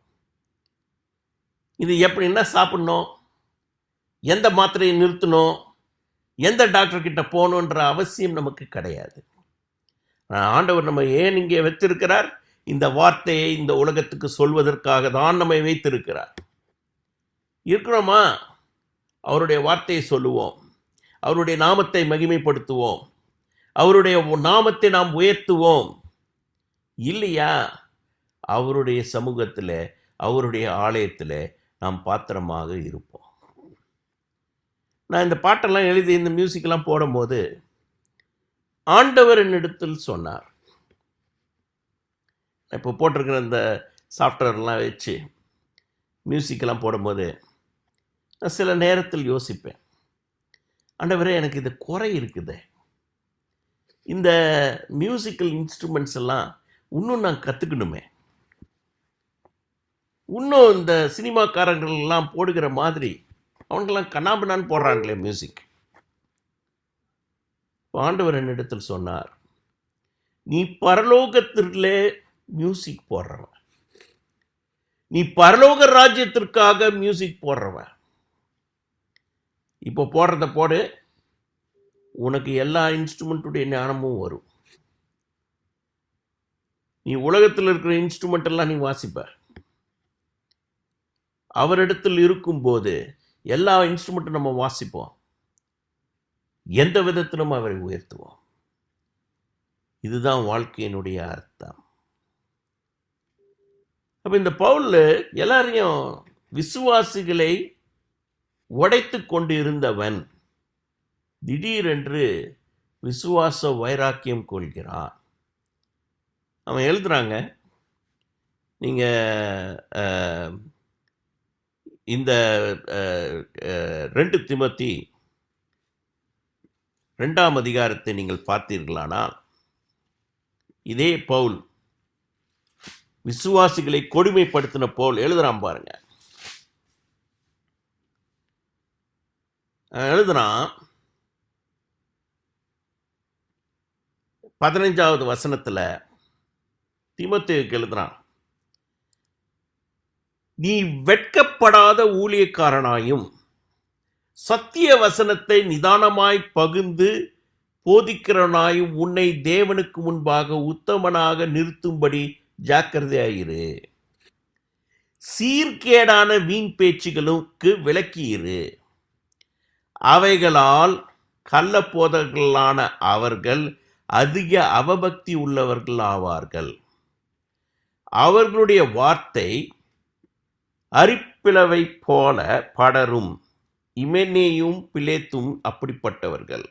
இது எப்படின்னா சாப்பிடணும், எந்த மாத்திரையை நிறுத்தணும், எந்த டாக்டர் கிட்ட போகணுன்ற அவசியம் நமக்கு கிடையாது. ஆண்டவர் நம்ம ஏன் இங்கே வைத்திருக்கிறார்? இந்த வார்த்தையை இந்த உலகத்துக்கு சொல்வதற்காக தான் நம்மை வைத்திருக்கிறார். இருக்கிறோமா? அவருடைய வார்த்தையை சொல்லுவோம், அவருடைய நாமத்தை மகிமைப்படுத்துவோம், அவருடைய நாமத்தை நாம் உயர்த்துவோம். இல்லையா? அவருடைய சமூகத்தில், அவருடைய ஆலயத்தில் நாம் பாத்திரமாக இருப்போம். நான் இந்த பாட்டெல்லாம் எழுதி இந்த மியூசிக்கெல்லாம் போடும்போது ஆண்டவர் என்னிடத்தில் சொன்னார். இப்போ போட்டிருக்கிற இந்த சாஃப்ட்வேர்லாம் வச்சு மியூசிக்கெல்லாம் போடும்போது நான் சில நேரத்தில் யோசிப்பேன், ஆண்டவரே எனக்கு இது குறை இருக்குது. இந்த மியூசிக்கல் இன்ஸ்ட்ருமெண்ட்ஸ் எல்லாம் இன்னும் நான் கற்றுக்கணுமே. இன்னும் இந்த சினிமாக்காரர்கள்லாம் போடுகிற மாதிரி அவங்கெல்லாம் கண்ணாபின்னான்னு போடுறாங்களே மியூசிக். ஆண்டவர் என்னிடத்தில் சொன்னார், நீ பரலோகத்திலே மியூசிக் போடுறவன், நீ பரலோக ராஜ்யத்திற்காக மியூசிக் போடுறவன். இப்போ போடுறத போடு, உனக்கு எல்லா இன்ஸ்ட்ருமெண்ட்டுடைய ஞானமும் வரும். நீ உலகத்தில் இருக்கிற இன்ஸ்ட்ருமெண்ட் எல்லாம் நீ வாசிப்ப. அவரிடத்தில் இருக்கும்போது எல்லா இன்ஸ்ட்ருமெண்ட்டும் நம்ம வாசிப்போம், எந்த விதத்திலும் அவரை உயர்த்துவோம். இதுதான் வாழ்க்கையினுடைய அர்த்தம். அப்ப இந்த பவுல் எல்லாரையும் விசுவாசிகளை உடைத்து கொண்டு இருந்தவன் திடீரென்று விசுவாச வைராக்கியம் கொள்கிறான். அவன் எழுதுறாங்க, நீங்க இந்த 2 தீமோத்தேயு 2ஆம் அதிகாரத்தை நீங்கள் பார்த்தீர்களானால், இதே பவுல் விசுவாசிகளை கொடுமைப்படுத்தின பவுல் எழுதுறான் பாருங்க. எழுதுறான் 15வது வசனத்துல தீமோத்தேயுக்கு எழுதுறான், நீ வெட்கப்படாத ஊழியக்காரனாயும் சத்திய வசனத்தை நிதானமாய் பகிர்ந்து போதிக்கிறவனாயும் உன்னை தேவனுக்கு முன்பாக உத்தமனாக நிறுத்தும்படி ஜாக்கிரதையாயிரு. சீர்கேடான வீண் பேச்சுகளுக்கு விலக்கியிரு. அவைகளால் கள்ள போதகர்களான அவர்கள் அதிக அவபக்தி உள்ளவர்கள் ஆவார்கள். அவர்களுடைய வார்த்தை அரிப்பிளவை போல படரும். இமெனேயும் பிலேத்தும் அப்படிப்பட்டவர்கள்.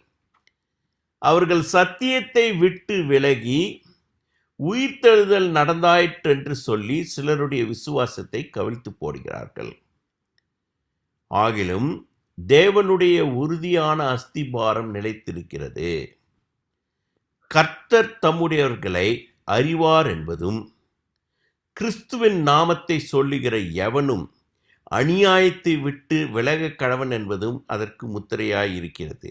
அவர்கள் சத்தியத்தை விட்டு விலகி உயிர்த்தெழுதல் நடந்தாயிற்று என்று சொல்லி சிலருடைய விசுவாசத்தை கவிழ்த்து போடுகிறார்கள். ஆகிலும் தேவனுடைய உறுதியான அஸ்திபாரம் நிலைத்திருக்கிறது. கர்த்தர் தம்முடையவர்களை அறிவார் என்பதும், கிறிஸ்துவின் நாமத்தை சொல்லுகிற எவனும் அநியாயத்தை விட்டு விலக கடவன் என்பதும் அதற்கு முத்திரையாயிருக்கிறது.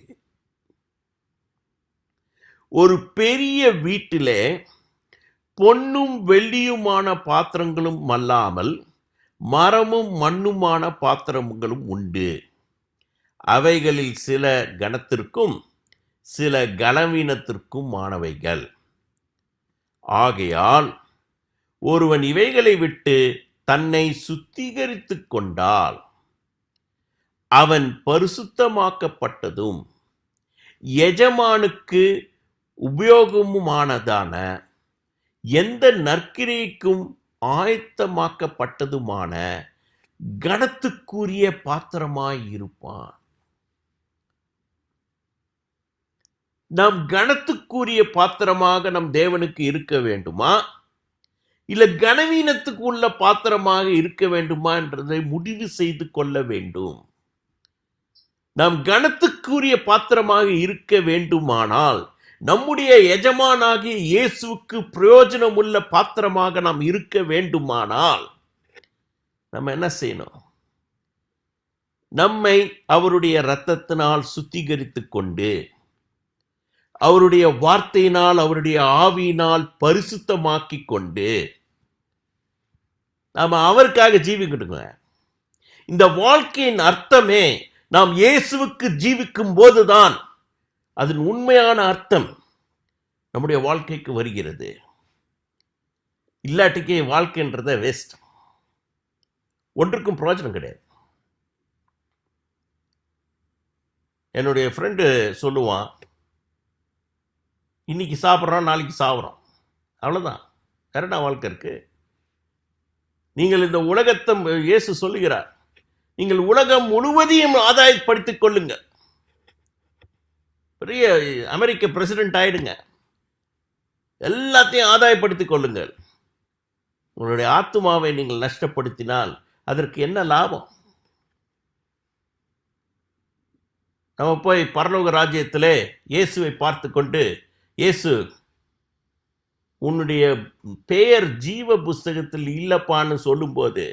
ஒரு பெரிய வீட்டிலே பொன்னும் வெள்ளியுமான பாத்திரங்களும் அல்லாமல் மரமும் மண்ணுமான பாத்திரங்களும் உண்டு. அவைகளில் சில கனத்திற்கும் சில கனவீனத்திற்கும் ஆனவைகள். ஆகையால் ஒருவன் இவைகளை விட்டு தன்னை சுத்திகரித்து கொண்டால் அவன் பரிசுத்தமாக்கப்பட்டதும் எஜமானுக்கு உபயோகமுமானதான எந்த நற்கிரியைக்கும் ஆயத்தமாக்கப்பட்டதுமான கனத்துக்குரிய பாத்திரமாய் இருப்பான். நாம் கனத்துக்குரிய பாத்திரமாக நம் தேவனுக்கு இருக்க வேண்டுமா, இல்ல கனவீனத்துக்கு உள்ள பாத்திரமாக இருக்க வேண்டுமா என்றதை முடிவு செய்து கொள்ள வேண்டும். நாம் கனத்துக்குரிய பாத்திரமாக இருக்க வேண்டுமானால், நம்முடைய எஜமானாகிய இயேசுவுக்கு பிரயோஜனம் உள்ள பாத்திரமாக நாம் இருக்க வேண்டுமானால் நம்ம என்ன செய்யணும்? நம்மை அவருடைய இரத்தத்தினால் சுத்திகரித்துக் கொண்டு, அவருடைய வார்த்தையினால், அவருடைய ஆவியினால் பரிசுத்தமாக்கி கொண்டு நாம அவருக்காக ஜீவிக்கணுங்க. இந்த வாழ்க்கையின் அர்த்தமே நாம் இயேசுவுக்கு ஜீவிக்கும் போதுதான் அதன் உண்மையான அர்த்தம் நம்முடைய வாழ்க்கைக்கு வருகிறது. இல்லாட்டிக்கு வாழ்க்கைன்றத வேஸ்ட், ஒன்றுக்கும் பிரயோஜனம் கிடையாது. என்னுடைய ஃப்ரெண்டு சொல்லுவான், இன்னைக்கு சாப்பிட்றோம் நாளைக்கு சாப்பிட்றோம், அவ்வளோதான், வேறடா வாழ்க்கை இருக்கு. நீங்கள் இந்த உலகத்தை, இயேசு சொல்லுகிறார், நீங்கள் உலகம் முழுவதையும் ஆதாயப்படுத்திக் கொள்ளுங்கள், பெரிய அமெரிக்க பிரசிடென்ட் ஆயிடுங்க, எல்லாத்தையும் ஆதாயப்படுத்திக் கொள்ளுங்கள். உங்களுடைய ஆத்துமாவை நீங்கள் நஷ்டப்படுத்தினால் அதற்கு என்ன லாபம்? நம்ம போய் பரலோக ராஜ்யத்திலே இயேசுவை பார்த்து கொண்டு, இயேசு உன்னுடைய பெயர் ஜீவ புஸ்தகத்தில் இல்லப்பான்னு சொல்லும்போது,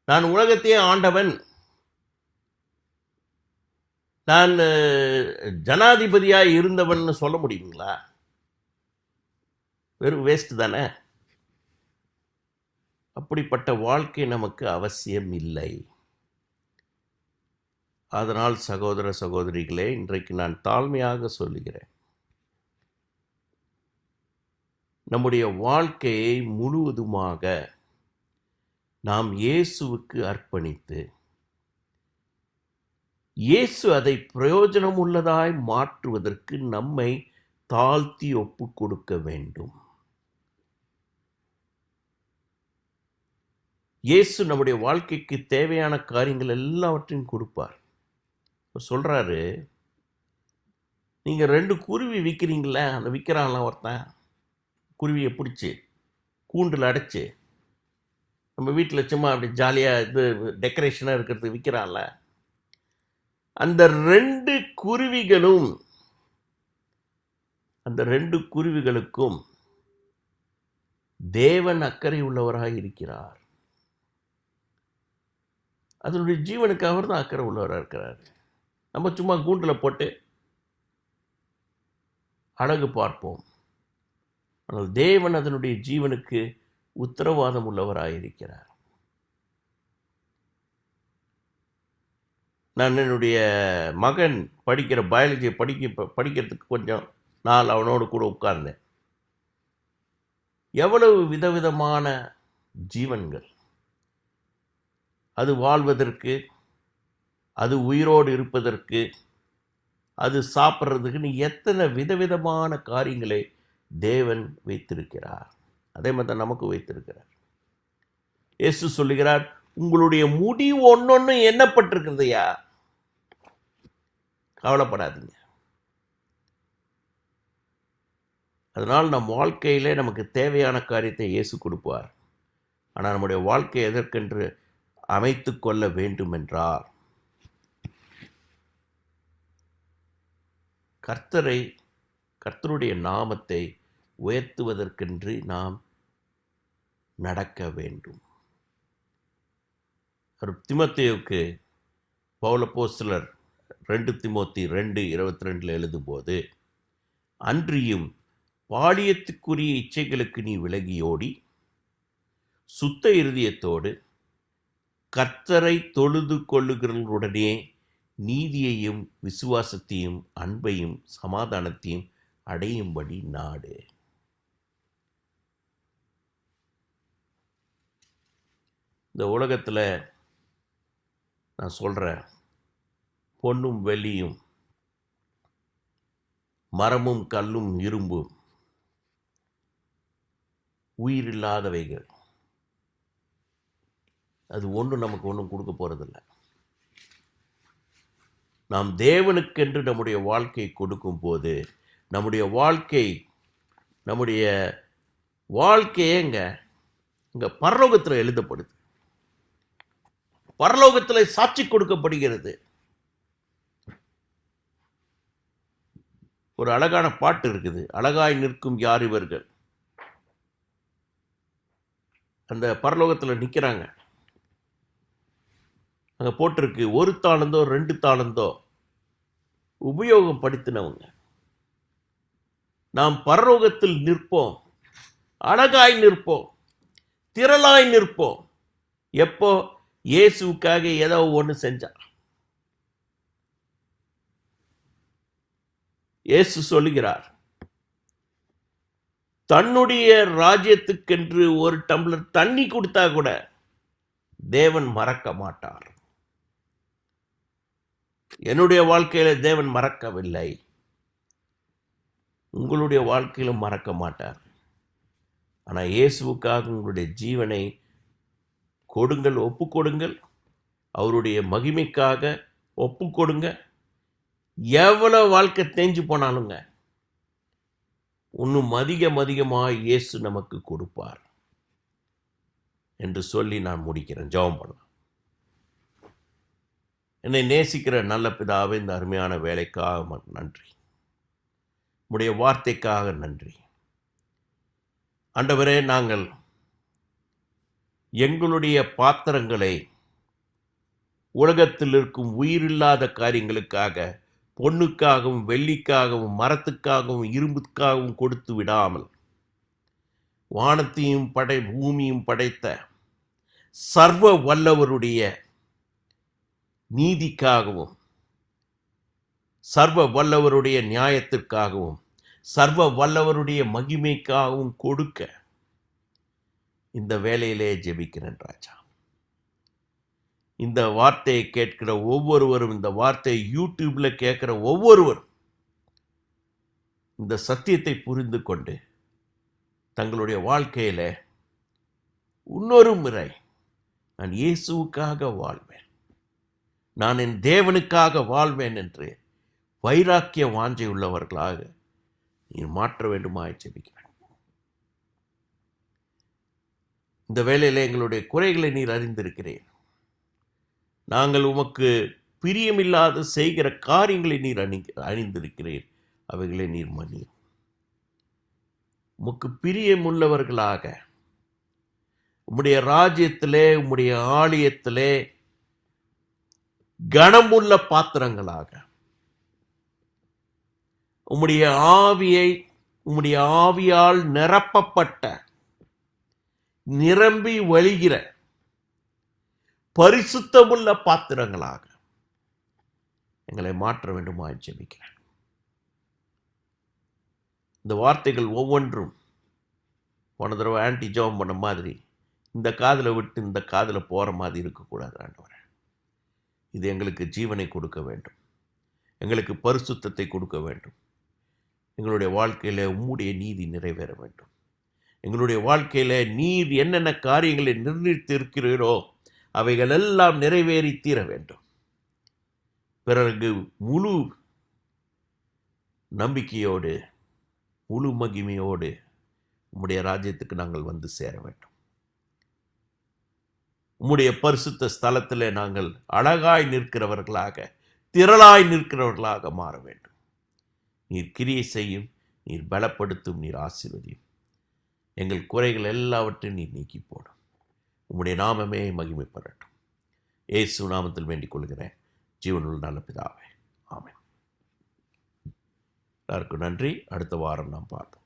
நான் உலகத்தையே ஆண்டவன், நான் ஜனாதிபதியாய் இருந்தவன் சொல்ல முடியுங்களா? வெறும் வேஸ்ட் தானே. அப்படிப்பட்ட வாழ்க்கை நமக்கு அவசியம் இல்லை. அதனால் சகோதர சகோதரிகளே, இன்றைக்கு நான் தாழ்மையாக சொல்லுகிறேன், நம்முடைய வாழ்க்கையை முழுவதுமாக நாம் இயேசுவுக்கு அர்ப்பணித்து, இயேசு அதை பிரயோஜனம் உள்ளதாய் மாற்றுவதற்கு நம்மை தாழ்த்தி ஒப்பு கொடுக்க வேண்டும். இயேசு நம்முடைய வாழ்க்கைக்கு தேவையான காரியங்கள் எல்லாவற்றையும் கொடுப்பார். சொல்றாரு, நீங்க 2 குருவி விற்கிறீங்கள, அந்த விற்கிறான்லாம் ஒருத்தன் குருவியை பிடிச்சி கூண்டில் அடைச்சி நம்ம வீட்டில் சும்மா அப்படி ஜாலியாக இது டெக்கரேஷனாக இருக்கிறது விற்கிறான்ல, அந்த 2 குருவிகளும், அந்த 2 குருவிகளுக்கும் தேவன் அக்கறை உள்ளவராக இருக்கிறார். அதனுடைய ஜீவனுக்கு அவர் தான் அக்கறை உள்ளவராக இருக்கிறார். நம்ம சும்மா கூண்டில் போட்டு அழகு பார்ப்போம், ஆனால் தேவன் அதனுடைய ஜீவனுக்கு உத்தரவாதம் உள்ளவராக இருக்கிறார். நான் என்னுடைய மகன் படிக்கிற பயாலஜியை படிக்கிறதுக்கு கொஞ்சம் நாள் அவனோடு கூட உட்கார்ந்தேன். எவ்வளவு விதவிதமான ஜீவன்கள், அது வாழ்வதற்கு, அது உயிரோடு இருப்பதற்கு, அது சாப்பிட்றதுக்கு, நீ எத்தனை விதவிதமான காரியங்களை தேவன் வைத்திருக்கிறார். அதே மாதிரி தான் நமக்கு வைத்திருக்கிறார். இயேசு சொல்லுகிறார், உங்களுடைய முடி ஒன்னொன்னு எண்ணப்பட்டிருக்கிறதையா, கவலைப்படாதீங்க. அதனால் நம் வாழ்க்கையிலே நமக்கு தேவையான காரியத்தை இயேசு கொடுப்பார். ஆனால் நம்முடைய வாழ்க்கை எதற்கென்று அமைத்து கொள்ள வேண்டும் என்றால், கர்த்தருடைய நாமத்தை உயர்த்துவதற்கென்று நாம் நடக்க வேண்டும். தீமோத்தேயுவுக்கு பவுல் அப்போஸ்தலர் 2 தீமோத்தி 2:22 எழுதும்போது, அன்றியும் பாலியத்துக்குரிய இச்சைகளுக்கு நீ விலகியோடி சுத்த இருதயத்தோடு கர்த்தரை தொழுது கொள்ளுகிறவர்களுடனே நீதியையும் விசுவாசத்தையும் அன்பையும் சமாதானத்தையும் அடையும்படி நாடு. இந்த உலகத்தில் நான் சொல்கிறேன், பொன்னும் வெள்ளியும் மரமும் கல்லும் இரும்பும் உயிர் இல்லாதவைகள். அது ஒன்றும் நமக்கு ஒன்றும் கொடுக்க போகிறதில்ல. நாம் தேவனுக்கென்று நம்முடைய வாழ்க்கை கொடுக்கும் போது நம்முடைய வாழ்க்கையேங்க இங்கே பரலோகத்தில் எழுதப்படுது, பரலோகத்தில் சாட்சி கொடுக்கப்படுகிறது. ஒரு அழகான பாட்டு இருக்குது, அழகாய் நிற்கும் யார் இவர்கள். அந்த பரலோகத்தில் நிற்கிறாங்க, அங்கே போட்டிருக்கு 1 தாளந்தோ 2 தாளந்தோ உபயோகப்படுத்தினவங்க. நாம் பரலோகத்தில் நிற்போம், அழகாய் நிற்போம், திரளாய் நிற்போம். எப்போ? இயேசுவுக்காக ஏதோ ஒன்று செஞ்சார். இயேசு சொல்லுகிறார், தன்னுடைய ராஜ்யத்துக்கென்று ஒரு டம்ளர் தண்ணி கொடுத்தா கூட தேவன் மறக்க மாட்டார். என்னுடைய வாழ்க்கையில தேவன் மறக்கவில்லை, உங்களுடைய வாழ்க்கையிலும் மறக்க மாட்டார். ஆனால் இயேசுவுக்காக உங்களுடைய ஜீவனை கொடுங்கள், ஒப்பு கொடுங்கள். அவருடைய மகிமைக்காக ஒப்பு கொடுங்க. எவ்வளவு வாழ்க்கை தேஞ்சு போனாலுங்க இன்னும் அதிகமாக இயேசு நமக்கு கொடுப்பார் என்று சொல்லி நான் முடிக்கிறேன். ஜெபம் பண்ணலாம். என்னை நேசிக்கிற நல்ல பிதாவே, இந்த அருமையான வேலைக்காக நன்றி, உம்முடைய வார்த்தைக்காக நன்றி. ஆண்டவரே, நாங்கள் எங்களுடைய பாத்திரங்களை உலகத்தில் இருக்கும் உயிரில்லாத காரியங்களுக்காக, பொண்ணுக்காகவும் வெள்ளிக்காகவும் மரத்துக்காகவும் இரும்புக்காகவும் கொடுத்து விடாமல், வானத்தையும் பூமியும் படைத்த சர்வ வல்லவருடைய நீதிக்காகவும், சர்வ வல்லவருடைய நியாயத்திற்காகவும், சர்வ வல்லவருடைய மகிமைக்காகவும் கொடுக்க இந்த வேலையிலே ஜெபிக்கிறேன் ராஜா. இந்த வார்த்தையை கேட்கிற ஒவ்வொருவரும், இந்த வார்த்தையை யூடியூப்ல கேட்கிற ஒவ்வொருவரும் இந்த சத்தியத்தை புரிந்து கொண்டு தங்களுடைய வாழ்க்கையில இன்னொரு முறை நான் இயேசுவுக்காக வாழ்வேன், நான் என் தேவனுக்காக வாழ்வேன் என்று வைராக்கிய வாஞ்சை உள்ளவர்களாக நீ மாற்ற வேண்டுமாய் ஜெபிக்கிறேன். இந்த வேளையில் எங்களுடைய குறைகளை நீர் அறிந்திருக்கிறேன். நாங்கள் உமக்கு பிரியமில்லாத செய்கிற காரியங்களை நீர் அறிந்திருக்கிறீர். அவைகளை நீர் மன்னியும். உமக்கு பிரியமுள்ளவர்களாக உம்முடைய ராஜ்யத்திலே, உம்முடைய ஆலயத்திலே கனமுள்ள பாத்திரங்களாக உம்முடைய ஆவியால் நிரப்பப்பட்ட, நிரம்பி வழிகிற பரிசுத்தமுள்ள பாத்திரங்களாக எங்களை மாற்ற வேண்டுமாய் ஜெபிக்கிறேன். இந்த வார்த்தைகள் ஒவ்வொன்றும் போன தடவை ஆன்டி ஜெபம் பண்ண மாதிரி இந்த காதில் விட்டு இந்த காதில் போகிற மாதிரி இருக்கக்கூடாது ஆண்டவரே. இது எங்களுக்கு ஜீவனை கொடுக்க வேண்டும், எங்களுக்கு பரிசுத்தத்தை கொடுக்க வேண்டும். எங்களுடைய வாழ்க்கையில் உம்முடைய நீதி நிறைவேற வேண்டும். எங்களுடைய வாழ்க்கையில் நீர் என்னென்ன காரியங்களை நிர்ணயித்திருக்கிறீரோ அவைகள் எல்லாம் நிறைவேறி தீர வேண்டும். பிறகு முழு நம்பிக்கையோடு, முழு மகிமையோடு உம்முடைய ராஜ்யத்துக்கு நாங்கள் வந்து சேர வேண்டும். உம்முடைய பரிசுத்த ஸ்தலத்தில் நாங்கள் அழகாய் நிற்கிறவர்களாக, திரளாய் நிற்கிறவர்களாக மாற வேண்டும். நீர் கிரியை செய்யும், நீர் பலப்படுத்தும், நீர் ஆசீர்வதியும். எங்கள் குறைகள் எல்லாவற்றையும் நீர் நீக்கி போடும். உம்முடைய நாமமே மகிமைப்படட்டும். இயேசு நாமத்தில் வேண்டிக் கொள்கிறேன் ஜீவனுள்ள நல்ல பிதாவே, ஆமென். எல்லாருக்கும் நன்றி. அடுத்த வாரம் நாம் பார்ப்போம்.